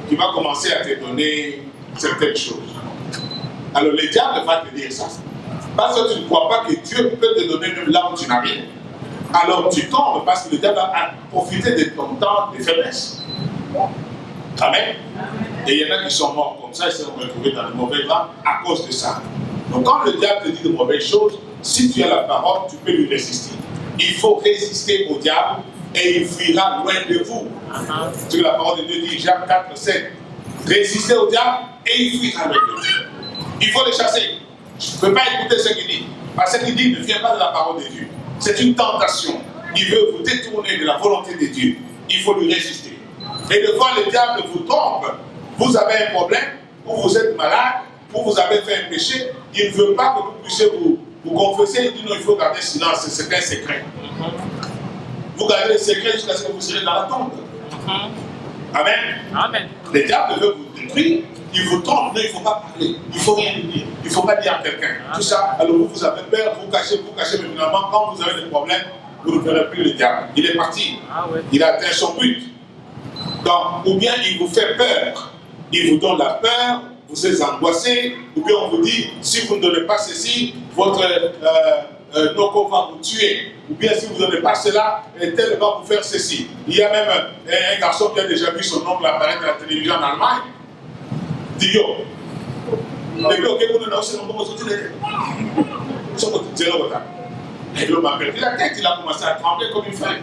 qui va commencer à te donner certaines choses. Alors le diable va te dire ça. Parce que tu ne crois pas que Dieu peut te donner même là où tu n'as rien. Alors tu tombes parce que le diable a profité de ton temps de faiblesse. Amen. Et il y en a qui sont morts comme ça, ils se sont retrouvés dans le mauvais vent à cause de ça. Donc quand le diable te dit de mauvaises choses, si tu as la parole, tu peux lui résister. Il faut résister au diable et il fuira loin de vous. C'est ce que la parole de Dieu dit, Jacques 4, 7. Résistez au diable et il fuira loin de vous. Il faut le chasser. Je ne peux pas écouter ce qu'il dit. Parce que ce qu'il dit ne vient pas de la parole de Dieu. C'est une tentation. Il veut vous détourner de la volonté de Dieu. Il faut lui résister. Et de fois le diable vous trompe, vous avez un problème, ou vous êtes malade, ou vous avez fait un péché, il ne veut pas que vous puissiez vous confesser. Il dit non, il faut garder silence, c'est un secret. Vous gardez le secret jusqu'à ce que vous serez dans la tombe. Amen. Amen. Le diable veut vous détruire, il vous trompe, mais il ne faut pas parler, il ne faut rien dire, il ne faut pas dire à quelqu'un. Tout ça, alors vous avez peur, vous cachez, mais finalement, quand vous avez des problèmes, vous ne verrez plus le diable. Il est parti, il a atteint son but. Donc, ou bien il vous fait peur, il vous donne la peur, vous êtes angoissé, ou bien on vous dit, si vous ne donnez pas ceci, votre loco va vous tuer, ou bien si vous ne donnez pas cela, tel va vous faire ceci. Il y a même un garçon qui a déjà vu son oncle apparaître à la télévision en Allemagne. Dit yo, les gars, vous ne aussi non Et l'homme a perdu la tête, il a commencé à trembler comme une feuille.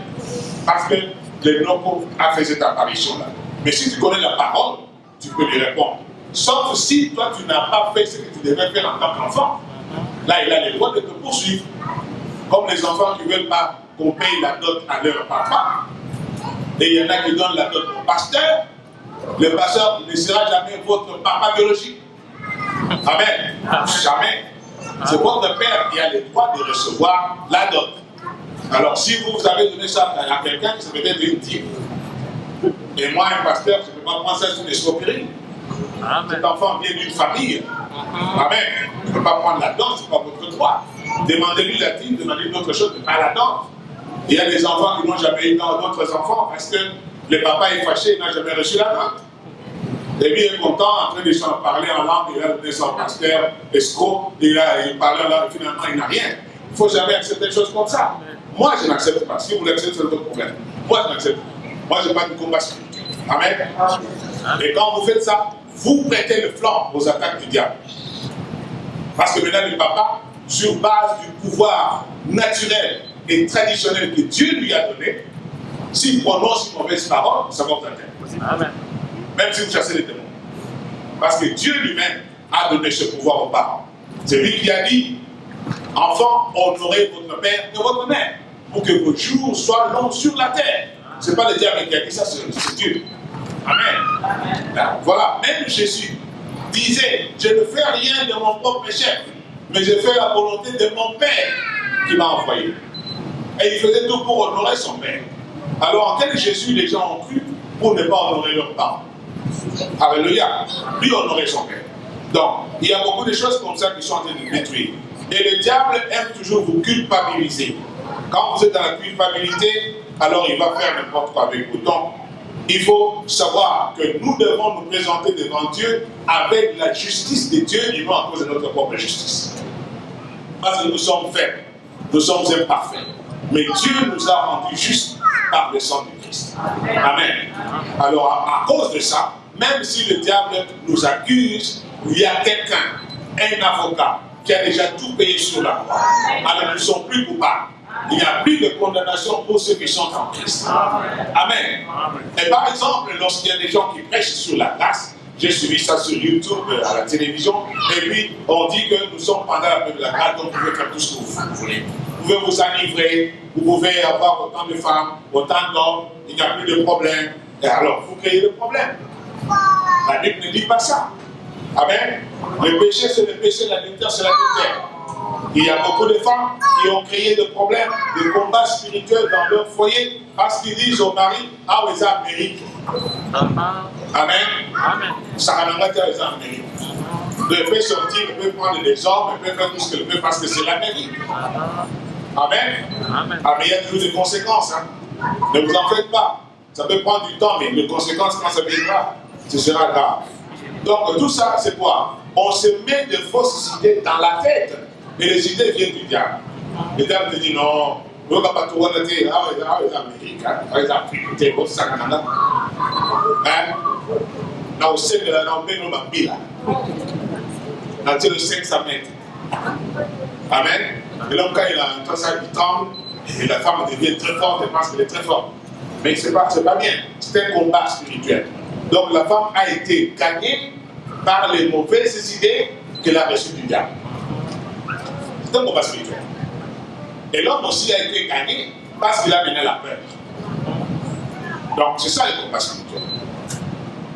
Parce que le non a fait cette apparition-là. Mais si tu connais la parole, tu peux lui répondre. Sauf si toi, tu n'as pas fait ce que tu devais faire en tant qu'enfant. Là, il a le droit de te poursuivre. Comme les enfants qui ne veulent pas qu'on paye la dot à leur papa. Et il y en a qui donnent la dot au pasteur. Le pasteur ne sera jamais votre papa biologique. Amen. Jamais. C'est votre père qui a le droit de recevoir la dot. Alors, si vous avez donné ça à quelqu'un, ça peut être une dîme. Et moi, un pasteur, je ne peux pas prendre ça sur une escroquerie. Cet enfant vient d'une famille. Amen. Je ne peux pas prendre la dot, ce n'est pas votre droit. Demandez-lui la dîme, demandez-lui autre chose, mais pas la dot. Il y a des enfants qui n'ont jamais eu d'autres enfants parce que le papa est fâché, il n'a jamais reçu la dot. Et lui est content, en train de parler en langue, il a donné son pasteur, escroc, il parlait en langue, finalement il n'a rien. Il ne faut jamais accepter des choses comme ça. Moi, je n'accepte pas. Si vous l'acceptez, c'est votre problème. Moi, je n'accepte pas. Moi, je n'ai pas de combat spirituel. Amen. Et quand vous faites ça, vous prêtez le flanc aux attaques du diable. Parce que maintenant, le papa, sur base du pouvoir naturel et traditionnel que Dieu lui a donné, s'il prononce une mauvaise parole, ça va vous atteindre. Amen. Même si vous chassez les démons. Parce que Dieu lui-même a donné ce pouvoir aux parents. C'est lui qui a dit, enfants, honorez votre père et votre mère, pour que vos jours soient longs sur la terre. Ce n'est pas le diable qui a dit ça, c'est Dieu. Amen. Là, voilà, même Jésus disait, je ne fais rien de mon propre chef, mais je fais la volonté de mon Père qui m'a envoyé. Et il faisait tout pour honorer son Père. Alors en tel Jésus, les gens ont cru pour ne pas honorer leurs parents. Alléluia. Lui honorer son Père. Donc, il y a beaucoup de choses comme ça qui sont en train de détruire. Et le diable aime toujours vous culpabiliser. Quand vous êtes dans la culpabilité, alors il va faire n'importe quoi avec vous. Donc, il faut savoir que nous devons nous présenter devant Dieu avec la justice de Dieu et non à cause de notre propre justice. Parce que nous sommes faibles, nous sommes imparfaits. Mais Dieu nous a rendus justes par le sang de Christ. Amen. Alors, à cause de ça, même si le diable nous accuse, il y a quelqu'un, un avocat, qui a déjà tout payé sur la croix. Alors, nous ne sommes plus coupables. Il n'y a plus de condamnation pour ceux qui sont en Christ. Amen. Et par exemple, lorsqu'il y a des gens qui prêchent sur la grâce, j'ai suivi ça sur YouTube, à la télévision, et puis on dit que nous sommes pendant la période de la grâce, donc vous pouvez faire tout ce que vous voulez. Vous pouvez vous enivrer, vous pouvez avoir autant de femmes, autant d'hommes, il n'y a plus de problème. Et alors, vous créez le problème. La Bible ne dit pas ça. Amen. Le péché, c'est le péché, l'adultère, c'est l'adultère. Il y a beaucoup de femmes qui ont créé des problèmes, des combats spirituels dans leur foyer parce qu'ils disent au mari, ah, vous êtes Amérique. Amen. Ça n'a pas été les Amériques. Elle peut sortir, elle peut prendre des hommes, elle peut faire tout ce qu'elle veut parce que c'est l'Amérique. Amen. Ah, mais il y a toujours des conséquences. Hein. Ne vous en faites pas. Ça peut prendre du temps, mais les conséquences, quand ça viendra, ce sera grave. Donc, tout ça, c'est quoi? On se met de fausses idées dans la tête. Et les idées viennent du diable. Le diable te dit non, nous ne pouvons pas tout regarder. Ah, les Américains, les Africains, les Sakanana. Hein? Là, au sein de la langue, nous avons mis là. Là, tu le 500 mètres. Amen. Et l'homme, quand il a un ça, il tremble. Et la femme devient très forte, elle pense qu'elle est très forte. Mais ce n'est pas bien. C'est un combat spirituel. Donc, la femme a été gagnée par les mauvaises idées qu'elle a reçues du diable. C'est un combat spirituel. Et l'homme aussi a été gagné parce qu'il a mené la peur. Donc c'est ça le combat spirituel.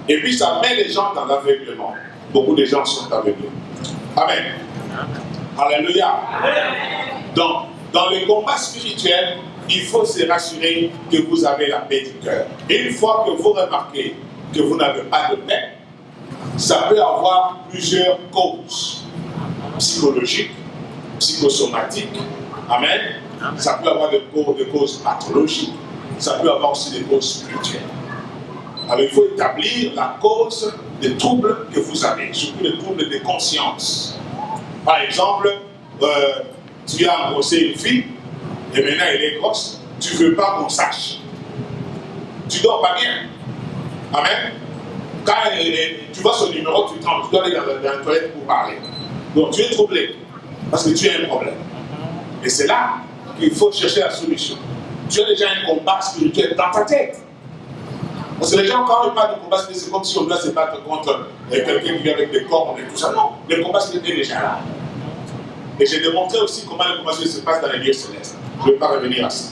Et puis ça met les gens dans l'aveuglement. Beaucoup de gens sont aveuglés. Amen. Alléluia. Donc, dans le combat spirituel, il faut se rassurer que vous avez la paix du cœur. Et une fois que vous remarquez que vous n'avez pas de paix, ça peut avoir plusieurs causes psychologiques, psychosomatiques. Amen. Ça peut avoir des causes pathologiques. Ça peut avoir aussi des causes spirituelles. Alors il faut établir la cause des troubles que vous avez, surtout les troubles de conscience. Par exemple, tu as embrassé une fille, et maintenant elle est grosse, tu ne veux pas qu'on sache. Tu ne dors pas bien. Amen. Quand tu vois son numéro, tu trembles, tu dois aller dans la toilette pour parler. Donc tu es troublé, parce que tu as un problème. Et c'est là qu'il faut chercher la solution. Tu as déjà un combat spirituel dans ta tête. Parce que les gens, quand ils parlent de combat spirituel, c'est comme si on doit se battre contre quelqu'un qui vient avec des corps et tout ça. Non, le combat spirituel est déjà là. Et j'ai démontré aussi comment le combat spirituel se passe dans les lieux célestes. Je ne vais pas revenir à ça.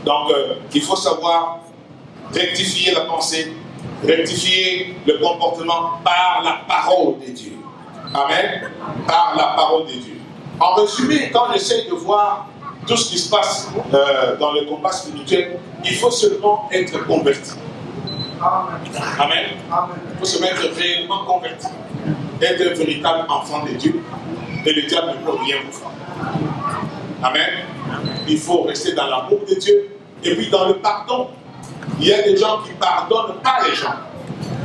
Donc, il faut savoir rectifier la pensée, rectifier le comportement par la parole de Dieu. Amen. Par la parole de Dieu. En résumé, quand j'essaie de voir tout ce qui se passe dans le combat spirituel, il faut seulement être converti. Amen. Il faut se mettre réellement converti. Être un véritable enfant de Dieu. Et le diable ne peut rien vous faire. Amen. Il faut rester dans l'amour de Dieu. Et puis dans le pardon. Il y a des gens qui ne pardonnent pas les gens.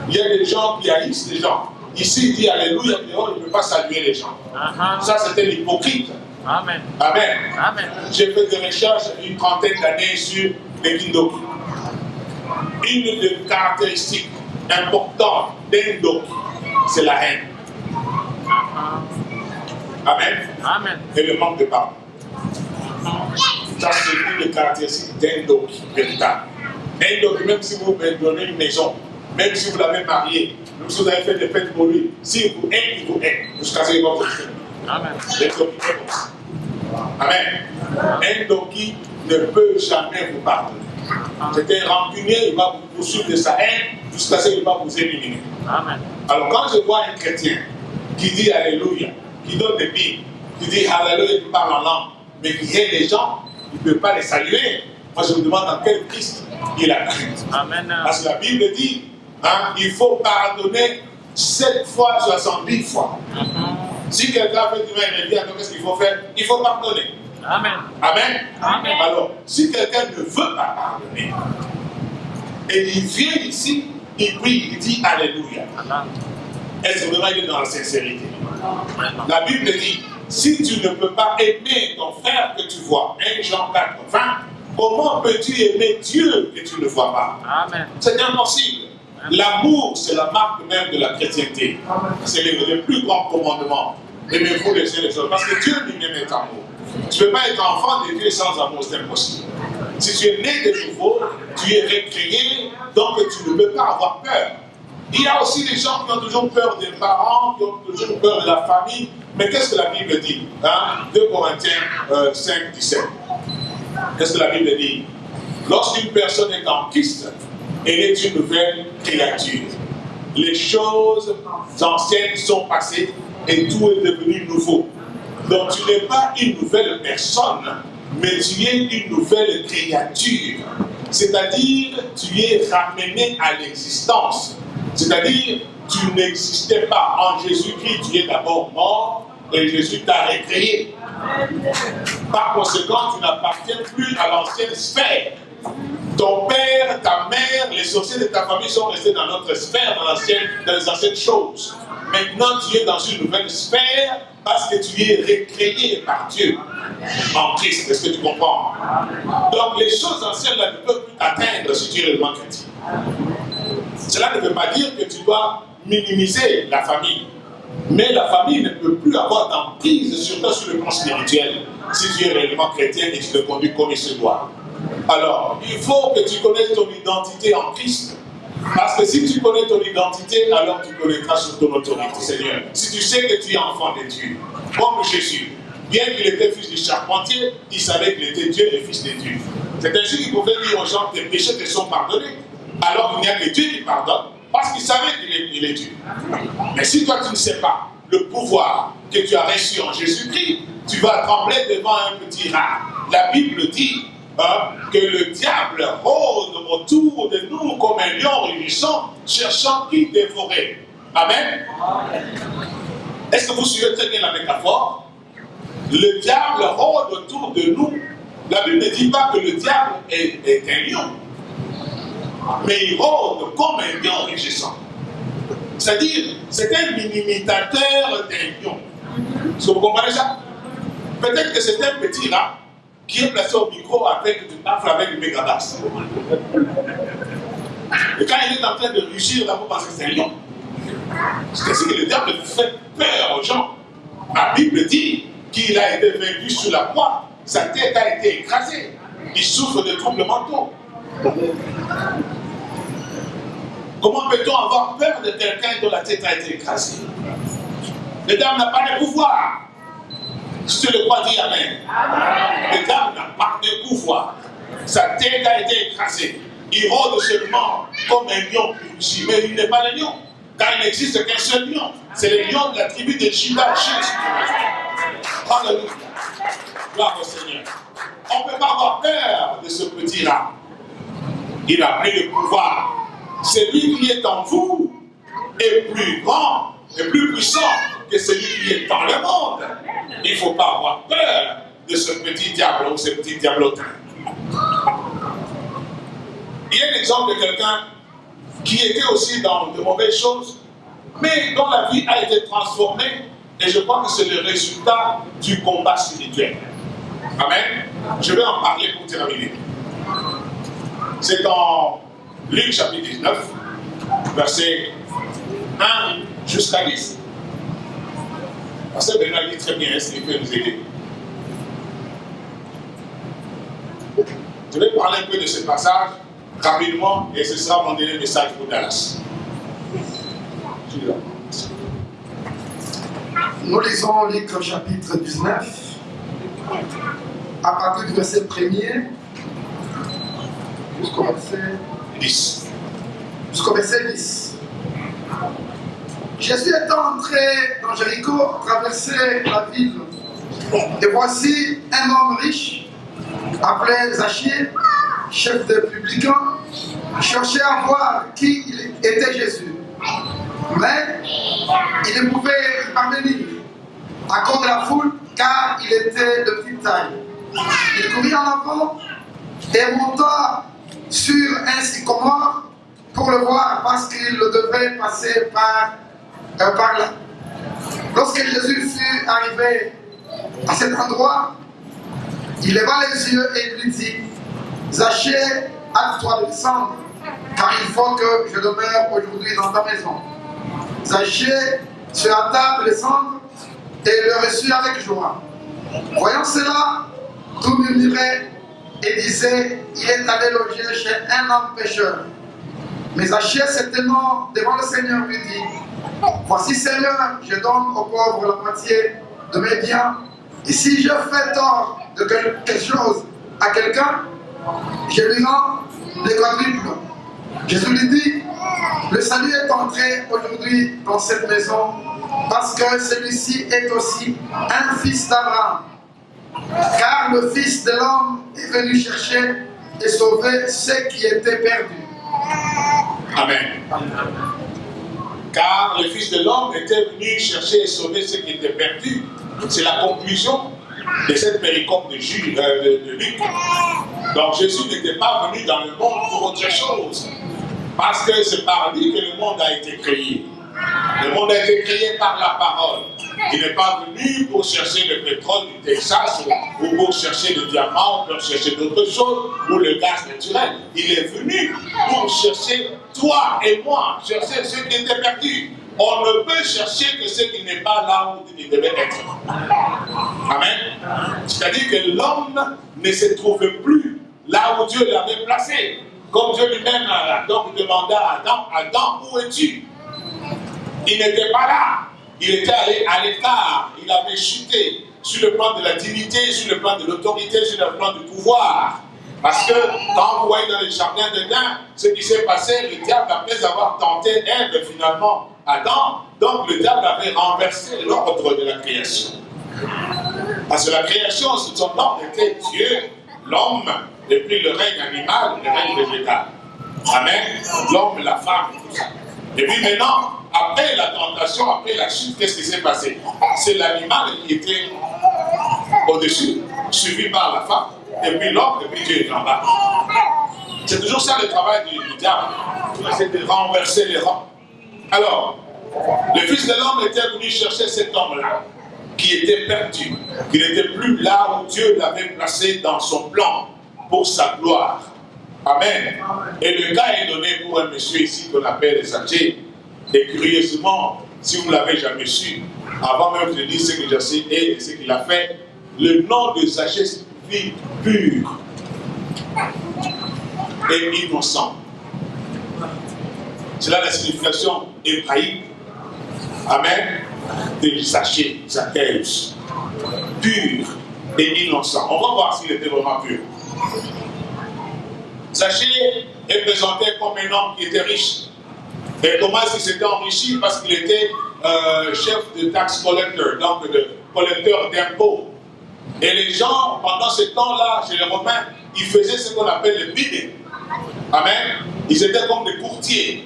Il y a des gens qui haïssent les gens. Ici, il dit Alléluia, dehors, il ne peut pas saluer les gens. Ça, c'était l'hypocrite. Amen. Amen. Amen. J'ai fait des recherches une trentaine d'années sur les Kindoki. Une des caractéristiques importantes d'un Ndoki, c'est la haine. Amen. Amen. Et le manque de pardon. Ça, c'est une des caractéristiques d'un Ndoki véritable. Un Ndoki, même si vous me donnez une maison, même si vous l'avez marié, même si vous avez fait des fêtes pour lui, s'il vous aime, il vous aime. Jusqu'à ce qu'il va vous aime. Amen. Amen. Un Ndoki ne peut jamais vous pardonner. C'est un rancunier, il va vous poursuivre de sa haine jusqu'à ce qu'il va vous éliminer. Amen. Alors quand je vois un chrétien qui dit Alléluia, qui donne des Bibles, qui dit Alléluia, qui parle en langue, mais qui aide les gens, il ne peut pas les saluer. Moi je me demande dans quel Christ il a cru. Amen. Parce que la Bible dit, hein, il faut pardonner 7 fois, 70 fois. Si quelqu'un fait du mal, il dit, qu'est-ce qu'il faut faire? Il faut pardonner. Amen. Amen. Amen. Alors, si quelqu'un ne veut pas pardonner, et il vient ici, il prie, il dit Alléluia. Est-ce vraiment il est dans la sincérité? La Bible dit, si tu ne peux pas aimer ton frère que tu vois, 1 Jean 4, 20, comment peux-tu aimer Dieu que tu ne vois pas? Amen. C'est impossible. L'amour, c'est la marque même de la chrétienté. C'est le plus grand commandement. Aimez-vous les uns les autres. Parce que Dieu lui-même est amour. Tu ne peux pas être enfant de Dieu sans amour, c'est impossible. Si tu es né de nouveau, tu es recréé, donc tu ne peux pas avoir peur. Il y a aussi des gens qui ont toujours peur des parents, qui ont toujours peur de la famille. Mais qu'est-ce que la Bible dit? 2 Corinthiens 5, 17. Qu'est-ce que la Bible dit? Lorsqu'une personne est en Christ, elle est une nouvelle créature. Les choses anciennes sont passées et tout est devenu nouveau. Donc tu n'es pas une nouvelle personne, mais tu es une nouvelle créature. C'est-à-dire, tu es ramené à l'existence. C'est-à-dire, tu n'existais pas. En Jésus-Christ, tu es d'abord mort et Jésus t'a recréé. Par conséquent, tu n'appartiens plus à l'ancienne sphère. Ton père, ta mère, les sorciers de ta famille sont restés dans notre sphère, dans les anciennes choses. Maintenant, tu es dans une nouvelle sphère parce que tu es recréé par Dieu en Christ. Est-ce que tu comprends? Donc, les choses anciennes là, ne peuvent plus t'atteindre si tu es réellement chrétien. Cela ne veut pas dire que tu dois minimiser la famille. Mais la famille ne peut plus avoir d'emprise, surtout sur le plan spirituel, si tu es réellement chrétien et tu te conduis comme il se doit. Alors, il faut que tu connaisses ton identité en Christ. Parce que si tu connais ton identité, alors tu connaîtras sur ton autorité, Seigneur. Si tu sais que tu es enfant de Dieu, comme Jésus, bien qu'il était fils du charpentier, il savait qu'il était Dieu et fils de Dieu. C'est ainsi qu'il pouvait dire aux gens, tes péchés te sont pardonnés. Alors qu'il n'y a que Dieu qui pardonne, parce qu'il savait qu'il est Dieu. Mais si toi tu ne sais pas le pouvoir que tu as reçu en Jésus-Christ, tu vas trembler devant un petit rat. La Bible dit que le diable rôde autour de nous comme un lion rugissant, cherchant qui dévorer. Amen. Est-ce que vous suivez très bien la métaphore? Le diable rôde autour de nous. La Bible ne dit pas que le diable est un lion, mais il rôde comme un lion rugissant. C'est-à-dire, c'est un imitateur d'un lion. Est-ce que vous comprenez ça? Peut-être que c'est un petit rat qui est placé au micro avec une méga basse. Et quand il est en train de rugir, là, vous pensez que c'est un lion. C'est ainsi que le diable fait peur aux gens. La Bible dit qu'il a été vaincu sur la croix sa tête a été écrasée. Il souffre de troubles mentaux. Comment peut-on avoir peur de quelqu'un dont la tête a été écrasée? Le diable n'a pas de pouvoir. Si tu le crois, dis Amen. Le diable n'a pas de pouvoir. Sa tête a été écrasée. Il rôde seulement comme un lion, mais il n'est pas le lion. Car il n'existe qu'un seul lion. C'est le lion de la tribu de Juda. Alléluia. Gloire au Seigneur. On ne peut pas avoir peur de ce petit-là. Il a pris le pouvoir. Celui qui est en vous est plus grand et plus puissant que celui qui est dans le monde. Il ne faut pas avoir peur de ce petit diable ou ce petit diablotin. Il y a l'exemple de quelqu'un qui était aussi dans de mauvaises choses, mais dont la vie a été transformée, et je crois que c'est le résultat du combat spirituel. Amen. Je vais en parler pour terminer. C'est dans Luc chapitre 19, verset 1 jusqu'à 10. Parce que Bernard dit très bien, est-ce qu'il peut nous aider? Je vais parler un peu de ce passage rapidement et ce sera mon dernier message pour Dallas. Nous lisons Luc chapitre 19, à partir du verset 1er jusqu'au verset 10. Jusqu'au verset 10. Jésus étant entré dans Jéricho, traversait la ville. Et voici un homme riche, appelé Zachée, chef des publicains, cherchait à voir qui était Jésus. Mais il ne pouvait y parvenir à cause de la foule, car il était de petite taille. Il courut en avant et monta sur un sycomore pour le voir, parce qu'il devait passer par là. Lorsque Jésus fut arrivé à cet endroit, il leva les yeux et lui dit: Zachée, hâte-toi de descendre, car il faut que je demeure aujourd'hui dans ta maison. Zachée se hâta de descendre et le reçut avec joie. Voyant cela, tout murmurait et disait: il est allé loger chez un homme pécheur. Mais Zachée, se tenant devant le Seigneur, lui dit: voici, Seigneur, je donne aux pauvres la moitié de mes biens, et si je fais tort de quelque chose à quelqu'un, je lui rends les quadruples. Jésus lui dit: le salut est entré aujourd'hui dans cette maison, parce que celui-ci est aussi un fils d'Abraham. Car le Fils de l'homme est venu chercher et sauver ceux qui étaient perdus. Amen. Car le Fils de l'homme était venu chercher et sauver ceux qui étaient perdus. C'est la conclusion de cette péricope de Luc. Donc Jésus n'était pas venu dans le monde pour autre chose. Parce que c'est par lui que le monde a été créé. Le monde a été créé par la parole. Il n'est pas venu pour chercher le pétrole du Texas ou pour chercher le diamant, ou pour chercher d'autres choses, ou le gaz naturel. Il est venu pour chercher toi et moi, chercher ceux qui étaient perdus. On ne peut chercher que ce qui n'est pas là où il devait être. Amen. C'est-à-dire que l'homme ne se trouve plus là où Dieu l'avait placé. Comme Dieu lui-même donc demanda à Adam: Adam, où es-tu? Il n'était pas là. Il était allé à l'écart. Il avait chuté sur le plan de la dignité, sur le plan de l'autorité, sur le plan du pouvoir. Parce que quand vous voyez dans le jardin d'Éden, ce qui s'est passé, le diable, après avoir tenté Ève, finalement Adam, donc le diable avait renversé l'ordre de la création. Parce que la création, son ordre était Dieu, l'homme, depuis le règne animal, le règne végétal. Amen. L'homme, la femme, tout ça. Et puis maintenant, après la tentation, après la chute, qu'est-ce qui s'est passé? C'est l'animal qui était au-dessus, suivi par la femme, et puis l'homme, et puis Dieu est en bas. C'est toujours ça le travail du diable, c'est de renverser les rangs. Alors, le Fils de l'homme était venu chercher cet homme-là, qui était perdu, qui n'était plus là où Dieu l'avait placé dans son plan pour sa gloire. Amen. Et le cas est donné pour un monsieur ici qu'on appelle Zachée. Et curieusement, si vous ne l'avez jamais su, avant même que je dise ce que je sais et ce qu'il a fait, le nom de Zachée signifie pur et innocent. C'est là la signification hébraïque. Amen. De Zaché, Zacchaeus. Pur et innocent. On va voir s'il était vraiment pur. Zaché est présenté comme un homme qui était riche. Et comment est-ce qu'il s'était enrichi? Parce qu'il était chef de tax collector, donc de collecteur d'impôts. Et les gens, pendant ce temps-là, chez les Romains, ils faisaient ce qu'on appelle le bidding. Amen. Ils étaient comme des courtiers.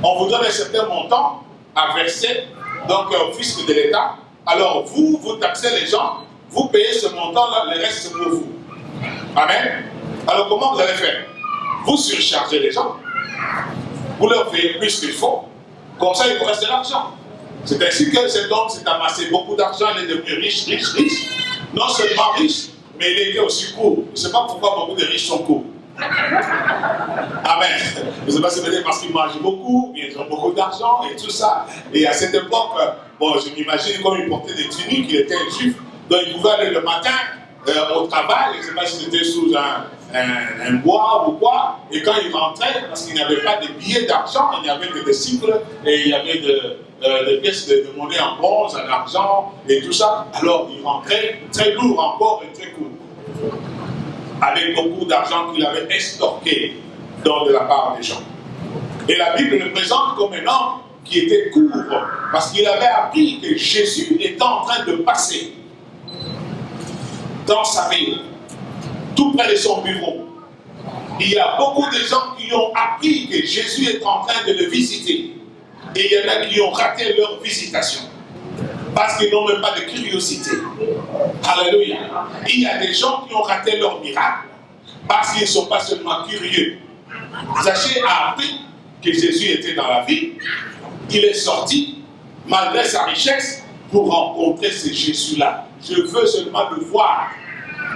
On vous donne un certain montant à verser, donc au fisc de l'État. Alors vous taxez les gens, vous payez ce montant-là, le reste c'est pour vous. Amen. Alors comment vous allez faire? Vous surchargez les gens. Vous leur payez plus qu'il faut. Comme ça, il vous reste de l'argent. C'est ainsi que cet homme s'est amassé beaucoup d'argent, il est devenu riche. Non seulement riche, mais il était aussi court. Je ne sais pas pourquoi beaucoup de riches sont courts. Amen. Je ne sais pas si c'est parce qu'ils mangent beaucoup, ils ont beaucoup d'argent et tout ça. Et à cette époque, bon, je m'imagine comme il portait des tuniques, il était un juif, donc il pouvait aller le matin au travail, je ne sais pas si c'était sous un bois ou quoi, et quand il rentrait, parce qu'il n'y avait pas de billets d'argent, il n'y avait que des cycles, et il y avait des pièces de monnaie en bronze, en argent, et tout ça, alors il rentrait très lourd encore et très court, avec beaucoup d'argent qu'il avait estorqué de la part des gens. Et la Bible le présente comme un homme qui était court, parce qu'il avait appris que Jésus était en train de passer dans sa ville, tout près de son bureau. Il y a beaucoup de gens qui ont appris que Jésus est en train de le visiter. Et il y en a qui ont raté leur visitation. Parce qu'ils n'ont même pas de curiosité. Alléluia. Il y a des gens qui ont raté leur miracle. Parce qu'ils ne sont pas seulement curieux. Zaché a appris que Jésus était dans la ville. Il est sorti, malgré sa richesse, pour rencontrer ce Jésus-là. Je veux seulement le voir.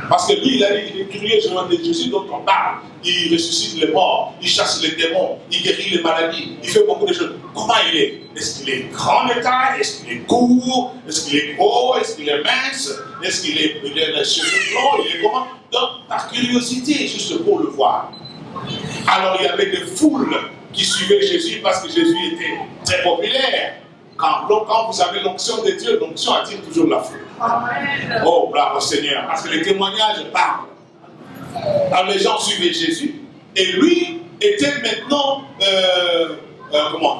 Parce que lui, il a dit, il est curieux, je vois de Jésus dont on parle. Il ressuscite les morts, il chasse les démons, il guérit les maladies, il fait beaucoup de choses. Comment il est? Est-ce qu'il est grand de taille? Est-ce qu'il est court? Est-ce qu'il est gros? Est-ce qu'il est mince? Est-ce qu'il a les cheveux blancs? Il est comment? Donc, par curiosité, juste pour le voir. Alors, il y avait des foules qui suivaient Jésus parce que Jésus était très populaire. Quand vous avez l'onction de Dieu, l'onction attire toujours la foule. Oh, bravo Seigneur, parce que les témoignages parlent. Alors les gens suivaient Jésus, et lui était maintenant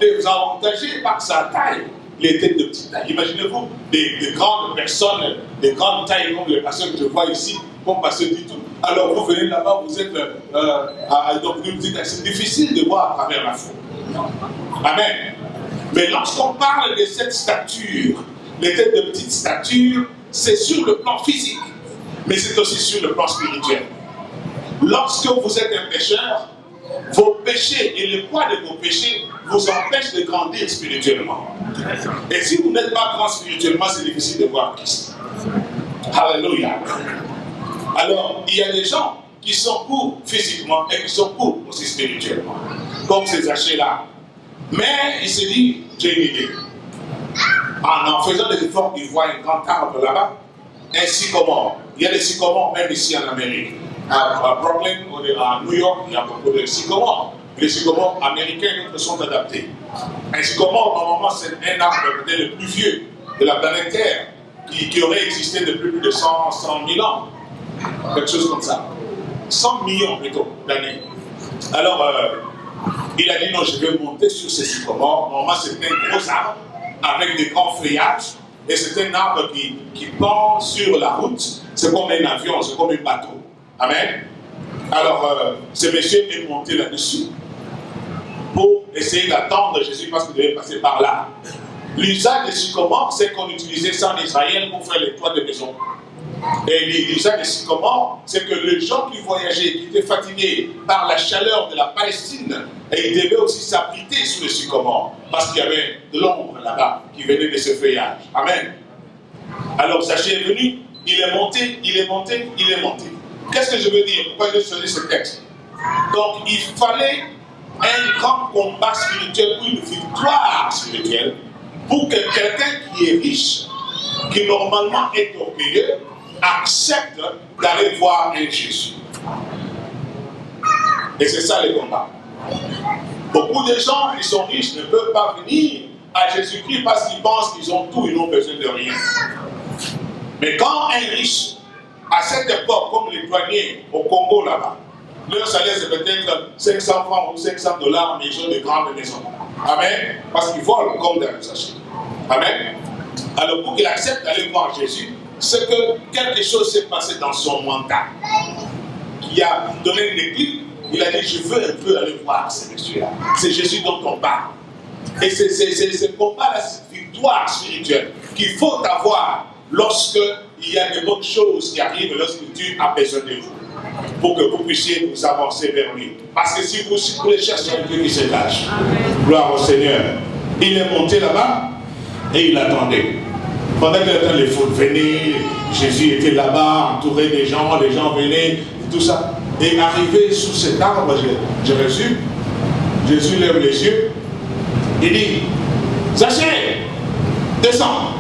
désavantagé par sa taille. Il était de petite taille. Imaginez-vous des grandes personnes, des grandes tailles comme les personnes que je vois ici, comme passer du tout. Alors vous venez là-bas, vous êtes donc vous dites c'est difficile de voir à travers la foule. Amen. Mais lorsqu'on parle de cette stature, les têtes de petite stature, c'est sur le plan physique, mais c'est aussi sur le plan spirituel. Lorsque vous êtes un pécheur, vos péchés et le poids de vos péchés vous empêchent de grandir spirituellement. Et si vous n'êtes pas grand spirituellement, c'est difficile de voir Christ. Alléluia. Alors, il y a des gens qui sont courts physiquement et qui sont courts aussi spirituellement, comme ces Zachée-là. Mais il s'est dit, j'ai une idée. En faisant des efforts, il voit un grand arbre là-bas, un sycomore. Il y a des sycomores même ici en Amérique. À Brooklyn, à New York, il y a beaucoup de sycomores. Les sycomores américains sont adaptés. Un sycomore, normalement, c'est un arbre peut-être le plus vieux de la planète Terre, qui aurait existé depuis plus de 100 000 ans. Quelque chose comme ça. 100 millions plutôt d'années. Alors, il a dit non, je vais monter sur ces sycomores. Normalement, c'est un gros arbre avec des grands feuillages. Et c'est un arbre qui pend sur la route. C'est comme un avion, c'est comme un bateau. Amen. Alors, ce monsieur est monté là-dessus pour essayer d'attendre Jésus parce qu'il devait passer par là. L'usage des sycomores, c'est qu'on utilisait ça en Israël pour faire les toits de maison. Et l'usage des sycomores, c'est que les gens qui voyageaient, qui étaient fatigués par la chaleur de la Palestine, et ils devaient aussi s'abriter sous les sycomores, parce qu'il y avait de l'ombre là-bas qui venait de ce feuillage. Amen. Alors Zaché est venu, il est monté, il est monté, il est monté. Qu'est-ce que je veux dire? Pourquoi j'ai choisi ce texte? Donc il fallait un grand combat spirituel ou une victoire spirituelle pour que quelqu'un qui est riche, qui normalement est orgueilleux, acceptent d'aller voir un Jésus. Et c'est ça le combat. Beaucoup de gens qui sont riches ne peuvent pas venir à Jésus-Christ parce qu'ils pensent qu'ils ont tout, ils n'ont besoin de rien. Mais quand un riche, à cette époque, comme les douaniers au Congo là-bas, leur salaire c'est peut-être 500 francs ou 500 $, mais ils ont de grandes maisons. Amen. Parce qu'ils volent comme dans le sachet. Amen. Alors pour qu'il accepte d'aller voir Jésus, c'est que quelque chose s'est passé dans son mental. Il a donné une déclic, il a dit je veux un peu aller voir ce monsieur-là. C'est Jésus dont on parle. Et c'est ce combat-là, cette victoire spirituelle qu'il faut avoir lorsque il y a de bonnes choses qui arrivent, lorsque Dieu a besoin de vous, pour que vous puissiez vous avancer vers lui. Parce que si vous voulez chercher un Dieu qui se lâche, gloire au Seigneur. Il est monté là-bas et il attendait. Pendant que les foules venaient, Jésus était là-bas, entouré des gens, les gens venaient, tout ça. Et arrivé sous cet arbre, je résume, Jésus lève les yeux, il dit, Zachée, descends.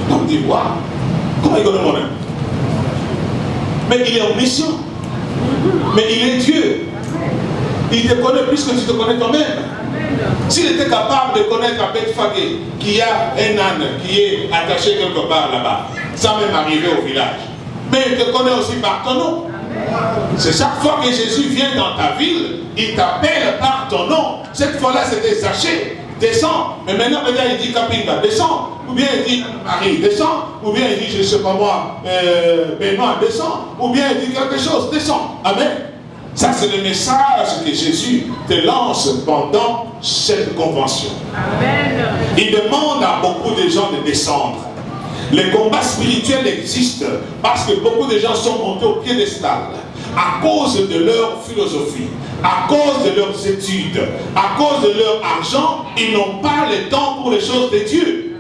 On dit, waouh, comment il connaît mon nom? Mais il est omniscient. Mais il est Dieu. Il te connaît plus que tu te connais toi-même. S'il était capable de connaître à Bethphage qu'il y a un âne qui est attaché quelque part là-bas, sans même arriver au village. Mais il te connaît aussi par ton nom. C'est chaque fois que Jésus vient dans ta ville, il t'appelle par ton nom. Cette fois-là, c'était Zachée, descends. Mais maintenant, il dit Kapinga, descends. Ou bien il dit Marie, descends. Ou bien il dit, je ne sais pas moi, Benoît, descends. Ou bien il dit quelque chose, descends. Amen. Ça, c'est le message que Jésus te lance pendant cette convention. Amen. Il demande à beaucoup de gens de descendre. Les combats spirituels existent parce que beaucoup de gens sont montés au piédestal à cause de leur philosophie, à cause de leurs études, à cause de leur argent. Ils n'ont pas le temps pour les choses de Dieu.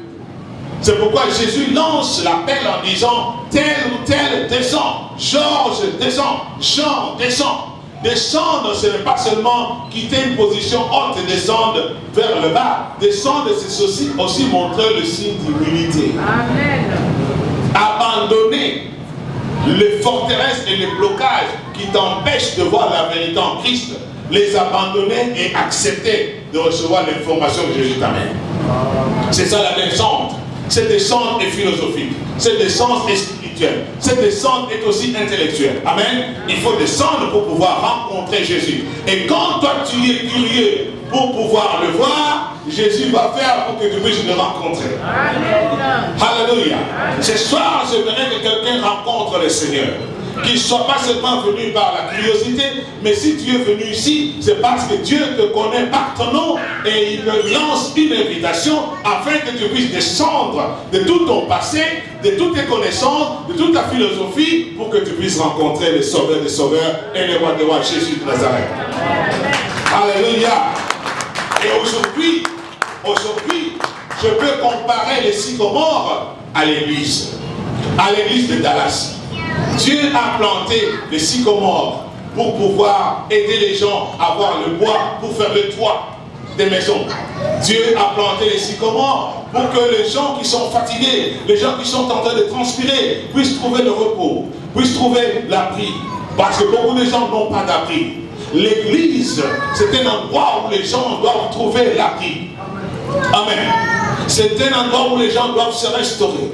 C'est pourquoi Jésus lance l'appel en disant tel ou tel descend, Georges descend, Jean descend. Descendre, ce n'est pas seulement quitter une position haute et descendre vers le bas. Descendre, c'est aussi montrer le signe d'humilité. Amen. Abandonner les forteresses et les blocages qui t'empêchent de voir la vérité en Christ, les abandonner et accepter de recevoir l'information que Jésus t'amène. C'est ça la descente. Cette descente est philosophique. Cette descente est spirituelle. Cette descente est aussi intellectuelle. Amen. Il faut descendre pour pouvoir rencontrer Jésus. Et quand toi tu es curieux pour pouvoir le voir, Jésus va faire pour que tu puisses le rencontrer. Amen. Alléluia. Ce soir, j'aimerais que quelqu'un rencontre le Seigneur. Qu'il ne soit pas seulement venu par la curiosité, mais si tu es venu ici, c'est parce que Dieu te connaît par ton nom et il te lance une invitation afin que tu puisses descendre de tout ton passé, de toutes tes connaissances, de toute ta philosophie, pour que tu puisses rencontrer le Sauveur des Sauveurs et le Roi des Rois, Jésus de Nazareth. Alléluia. Et aujourd'hui, je peux comparer les sycomores à l'église de Dallas. Dieu a planté les sycomores pour pouvoir aider les gens à avoir le bois pour faire le toit des maisons. Dieu a planté les sycomores pour que les gens qui sont fatigués, les gens qui sont en train de transpirer, puissent trouver le repos, puissent trouver l'abri. Parce que beaucoup de gens n'ont pas d'abri. L'église, c'est un endroit où les gens doivent trouver l'abri. Amen. C'est un endroit où les gens doivent se restaurer.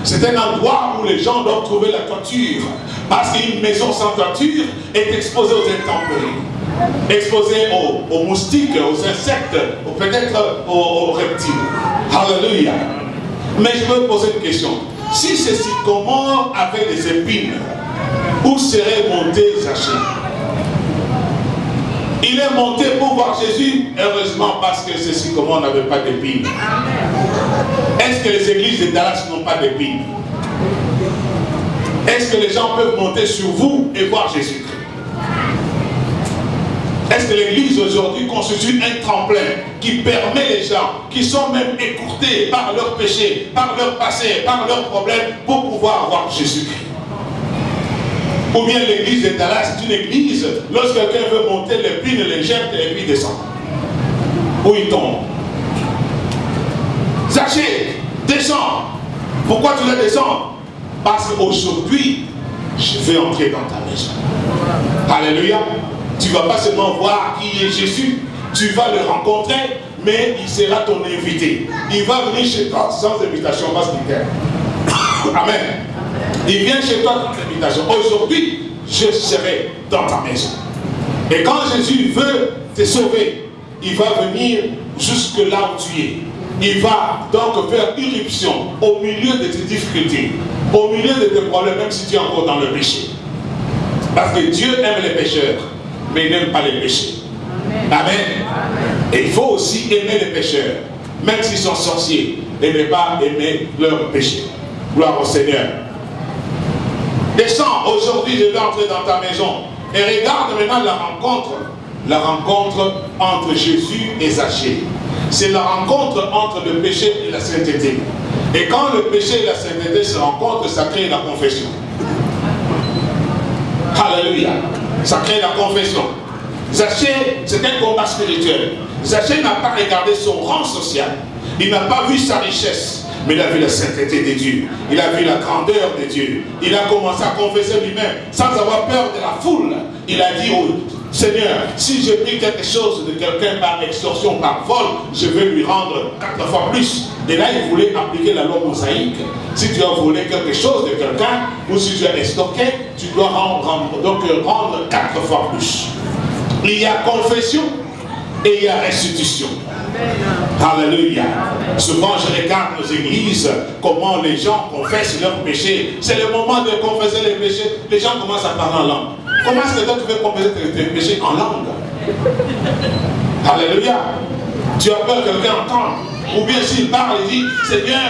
C'est un endroit où les gens doivent trouver la toiture. Parce qu'une maison sans toiture est exposée aux intempéries, exposée aux moustiques, aux insectes, peut-être aux reptiles. Alléluia. Mais je veux poser une question. Si ces sycomores avaient des épines, où serait monté Zachée? Il est monté pour voir Jésus, heureusement parce que ces sycomores n'avaient pas d'épines. Est-ce que les églises de Dallas n'ont pas d'épines? Est-ce que les gens peuvent monter sur vous et voir Jésus-Christ? Est-ce que l'église aujourd'hui constitue un tremplin qui permet les gens qui sont même écourtés par leurs péchés, par leur passé, par leurs problèmes pour pouvoir voir Jésus-Christ? Ou bien l'église de Dallas, c'est une église, lorsque quelqu'un veut monter l'épine, les jette et puis descend. Où il tombe. Zachée, descends. Pourquoi tu le descends? Parce qu'aujourd'hui, je vais entrer dans ta maison. Alléluia. Tu ne vas pas seulement voir qui est Jésus, tu vas le rencontrer, mais il sera ton invité. Il va venir chez toi sans invitation parce qu'il t'aime. Amen. Il vient chez toi sans invitation. Aujourd'hui, je serai dans ta maison. Et quand Jésus veut te sauver, il va venir jusque là où tu es. Il va donc faire irruption au milieu de tes difficultés, au milieu de tes problèmes, même si tu es encore dans le péché. Parce que Dieu aime les pécheurs, mais il n'aime pas les péchés. Amen. Et il faut aussi aimer les pécheurs, même s'ils sont sorciers, et ne pas aimer leurs péchés. Gloire au Seigneur. Descends, aujourd'hui je vais entrer dans ta maison. Et regarde maintenant la rencontre entre Jésus et Zachée. C'est la rencontre entre le péché et la sainteté. Et quand le péché et la sainteté se rencontrent, ça crée la confession. Alléluia. Ça crée la confession. Zachée, c'est un combat spirituel. Zachée n'a pas regardé son rang social. Il n'a pas vu sa richesse. Mais il a vu la sainteté de Dieu. Il a vu la grandeur de Dieu. Il a commencé à confesser lui-même, sans avoir peur de la foule. Il a dit au Seigneur, si j'ai pris quelque chose de quelqu'un par extorsion, par vol, je vais lui rendre 4 fois plus. Et là, il voulait appliquer la loi mosaïque. Si tu as volé quelque chose de quelqu'un, ou si tu as extorqué, tu dois rendre 4 fois plus. Il y a confession et il y a restitution. Alléluia. Souvent je regarde nos églises, comment les gens confessent leurs péchés. C'est le moment de confesser les péchés. Les gens commencent à parler en langue. Comment est-ce que toi tu veux confesser tes péchés en langue? Alléluia. Tu as peur que quelqu'un entende. Ou bien s'il parle, il dit, Seigneur,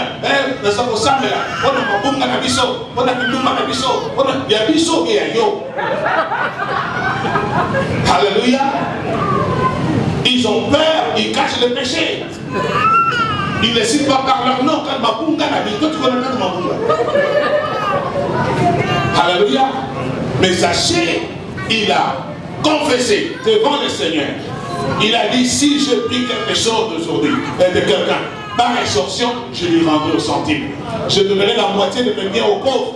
nous sommes au Samé là. On a un bunga na biso. On a un bunga na biso. Il y a biso et yo. Alléluia. Ils ont peur, ils cachent le péché. Ils ne citent pas par leur nom. Quand Mabunga n'a dit, toi tu connais pas de Mabunga. Alléluia. Mais Zachée, il a confessé devant le Seigneur. Il a dit, si je prie quelque chose d'aujourd'hui, de quelqu'un, par extorsion, je lui rendrai au centime. Je donnerai la moitié de mes biens aux pauvres.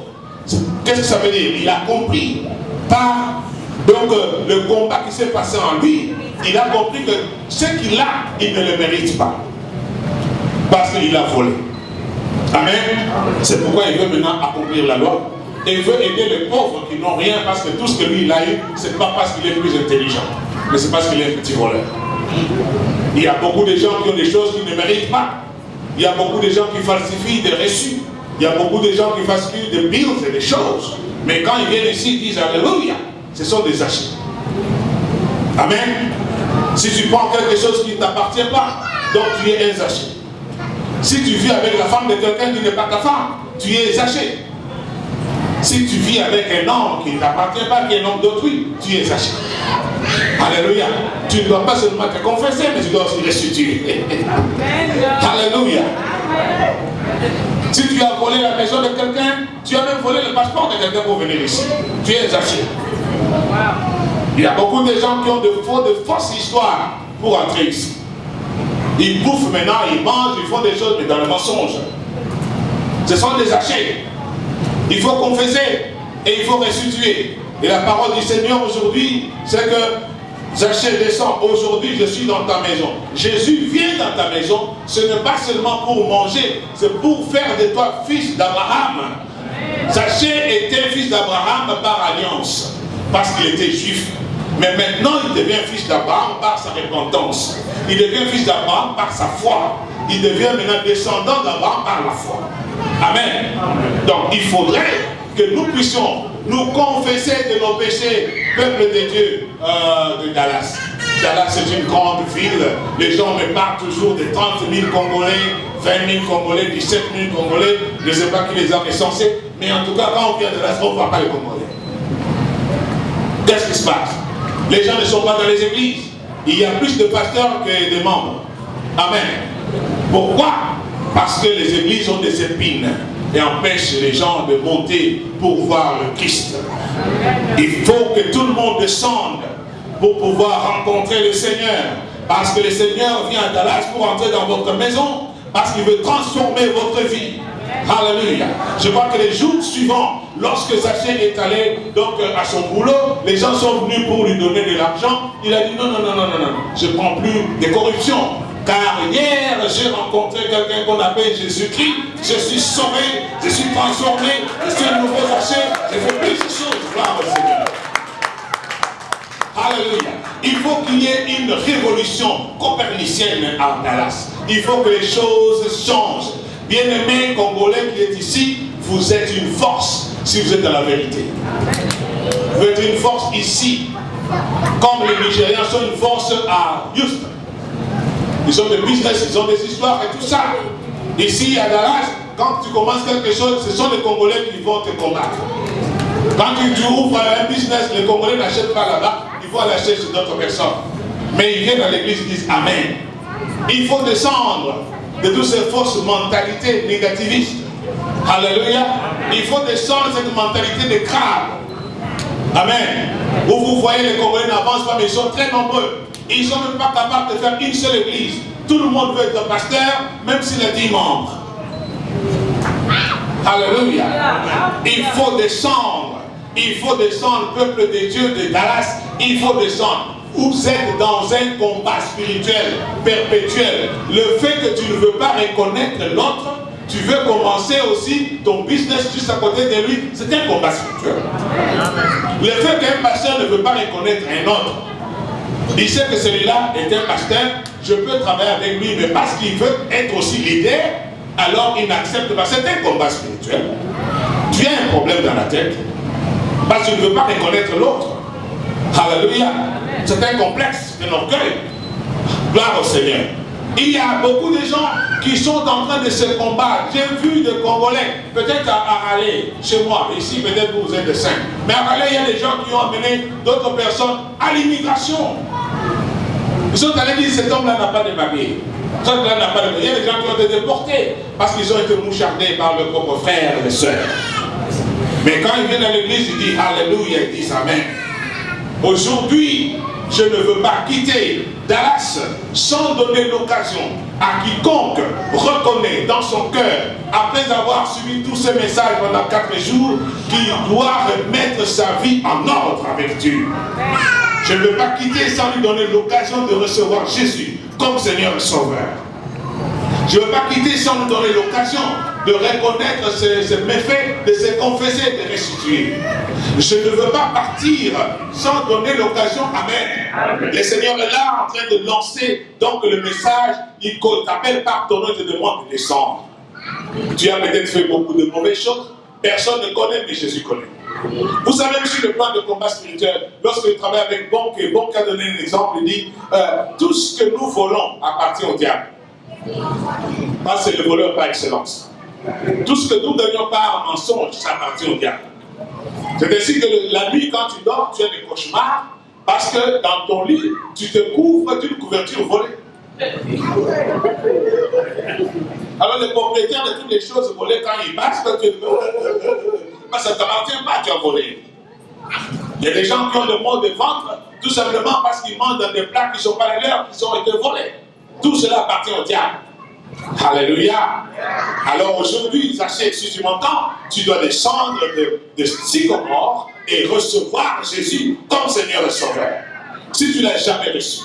Qu'est-ce que ça veut dire? Il a compris par le combat qui s'est passé en lui. Il a compris que ce qu'il a, il ne le mérite pas. Parce qu'il a volé. Amen. C'est pourquoi il veut maintenant accomplir la loi. Et il veut aider les pauvres qui n'ont rien, parce que tout ce que lui il a eu, ce n'est pas parce qu'il est plus intelligent, mais c'est parce qu'il est un petit voleur. Il y a beaucoup de gens qui ont des choses qu'ils ne méritent pas. Il y a beaucoup de gens qui falsifient des reçus. Il y a beaucoup de gens qui falsifient des bills et des choses. Mais quand ils viennent ici, ils disent Alléluia. Ce sont des achats. Amen. Si tu prends quelque chose qui ne t'appartient pas, donc tu es un zaché. Si tu vis avec la femme de quelqu'un qui n'est pas ta femme, tu es zaché. Si tu vis avec un homme qui ne t'appartient pas, qui est un homme d'autrui, tu es zaché. Alléluia. Tu ne dois pas seulement te confesser, mais tu dois aussi restituer. Alléluia. Si tu as volé la maison de quelqu'un, tu as même volé le passeport de quelqu'un pour venir ici. Tu es zaché. Il y a beaucoup de gens qui ont de fausses histoires pour entrer ici. Ils bouffent maintenant, ils mangent, ils font des choses, mais dans le mensonge. Ce sont des achats. Il faut confesser et il faut restituer. Et la parole du Seigneur aujourd'hui, c'est que Zachée descend. Aujourd'hui, je suis dans ta maison. Jésus vient dans ta maison. Ce n'est pas seulement pour manger, c'est pour faire de toi fils d'Abraham. Zachée était fils d'Abraham par alliance, parce qu'il était juif. Mais maintenant, il devient fils d'Abraham par sa repentance. Il devient fils d'Abraham par sa foi. Il devient maintenant descendant d'Abraham par la foi. Amen. Donc, il faudrait que nous puissions nous confesser de nos péchés, peuple de Dieu de Dallas. Dallas, c'est une grande ville. Les gens me parlent toujours de 30 000 Congolais, 20 000 Congolais, 17 000 Congolais. Je ne sais pas qui les a recensés, mais en tout cas, quand on vient de Dallas, on ne voit pas les Congolais. Qu'est-ce qui se passe? Les gens ne sont pas dans les églises. Il y a plus de pasteurs que de membres. Amen. Pourquoi? Parce que les églises ont des épines et empêchent les gens de monter pour voir le Christ. Il faut que tout le monde descende pour pouvoir rencontrer le Seigneur. Parce que le Seigneur vient à Dallas pour entrer dans votre maison, parce qu'il veut transformer votre vie. Alléluia. Je crois que les jours suivants, lorsque Zachée est allé donc à son boulot, les gens sont venus pour lui donner de l'argent. Il a dit non, je ne prends plus de corruption. Car hier, j'ai rencontré quelqu'un qu'on appelle Jésus-Christ. Je suis sauvé, je suis transformé, je suis un nouveau Zachée. J'ai fait plus de choses. Gloire au Seigneur. Alléluia. Il faut qu'il y ait une révolution copernicienne à Dallas. Il faut que les choses changent. Bien-aimé Congolais qui est ici, vous êtes une force si vous êtes dans la vérité. Vous êtes une force ici. Comme les Nigériens sont une force à Houston. Ils ont des business, ils ont des histoires et tout ça. Ici à Dallas, quand tu commences quelque chose, ce sont les Congolais qui vont te combattre. Quand tu ouvres un business, les Congolais n'achètent pas là-bas, ils vont l'acheter chez d'autres personnes. Mais ils viennent à l'église et disent Amen. Il faut descendre de toutes ces fausses mentalités négativistes. Alléluia. Il faut descendre de cette mentalité de crabe. Amen. Où vous voyez les Congolais n'avancent pas, mais ils sont très nombreux. Ils ne sont même pas capables de faire une seule église. Tout le monde veut être pasteur, même s'il a 10 membres. Alléluia. Il faut descendre. Il faut descendre, peuple de Dieu de Dallas. Il faut descendre. Vous êtes dans un combat spirituel perpétuel. Le fait que tu ne veux pas reconnaître l'autre, tu veux commencer aussi ton business juste à côté de lui, c'est un combat spirituel. Le fait qu'un pasteur ne veut pas reconnaître un autre, il sait que celui-là est un pasteur, je peux travailler avec lui, mais parce qu'il veut être aussi leader, alors il n'accepte pas. C'est un combat spirituel. Tu as un problème dans la tête, parce que tu ne veux pas reconnaître l'autre. Alléluia. C'est un complexe, c'est un orgueil. Gloire au Seigneur. Il y a beaucoup de gens qui sont en train de se combattre. J'ai vu des Congolais, peut-être à Raleigh, chez moi, ici peut-être vous êtes des saints. Mais à Raleigh, il y a des gens qui ont amené d'autres personnes à l'immigration. Ils sont allés dire cet homme-là n'a pas de papier. Cet homme-là n'a pas de papier. Il y a des gens qui ont été déportés parce qu'ils ont été mouchardés par leurs propres frères et sœurs. Mais quand ils viennent à l'église, ils disent Alléluia, ils disent Amen. Aujourd'hui, je ne veux pas quitter Dallas sans donner l'occasion à quiconque reconnaît dans son cœur, après avoir suivi tous ces messages pendant 4 jours, qu'il doit remettre sa vie en ordre avec Dieu. Je ne veux pas quitter sans lui donner l'occasion de recevoir Jésus comme Seigneur et Sauveur. Je ne veux pas quitter sans lui donner l'occasion de reconnaître ses méfaits, de se confesser et de restituer. Je ne veux pas partir sans donner l'occasion. Amen. Le Seigneur est là en train de lancer donc le message. Il t'appelle par ton nom et te demande de descendre. Tu as peut-être fait beaucoup de mauvaises choses. Personne ne connaît, mais Jésus connaît. Vous savez, sur le plan de combat spirituel, lorsque je travaille avec Bonk, et Bonk a donné un exemple, il dit tout ce que nous volons appartient au diable. Parce que c'est le voleur par excellence. Tout ce que nous donnions par mensonge, ça appartient au diable. C'est ainsi que la nuit, quand tu dors, tu as des cauchemars, parce que dans ton lit, tu te couvres d'une couverture volée. Alors le propriétaire de toutes les choses volées, quand il passe, quand tu ça ne t'appartient pas, tu as volé. Il y a des gens qui ont le mot de ventre, tout simplement parce qu'ils mangent dans des plats qui ne sont pas les leurs, qui ont été volés. Tout cela appartient au diable. Alléluia. Alors aujourd'hui, Zachée, si tu m'entends, tu dois descendre de Sycomore et recevoir Jésus comme Seigneur et Sauveur. Si tu ne l'as jamais reçu.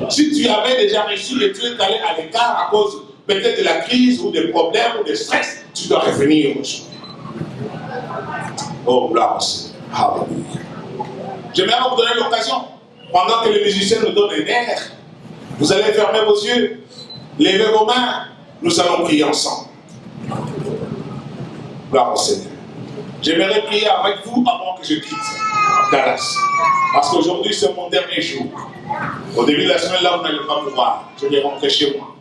Si tu avais déjà reçu et tu es allé à l'écart à cause peut-être de la crise ou des problèmes ou des stress, tu dois revenir aujourd'hui. Oh, gloire au Seigneur. Alléluia. J'aimerais vous donner l'occasion, pendant que les musiciens nous donnent un air, vous allez fermer vos yeux, levez vos mains, nous allons prier ensemble. Gloire au Seigneur. J'aimerais prier avec vous avant que je quitte Dallas. Parce qu'aujourd'hui, c'est mon dernier jour. Au début de la semaine, là, vous n'allez pas me voir. Je vais rentrer chez moi.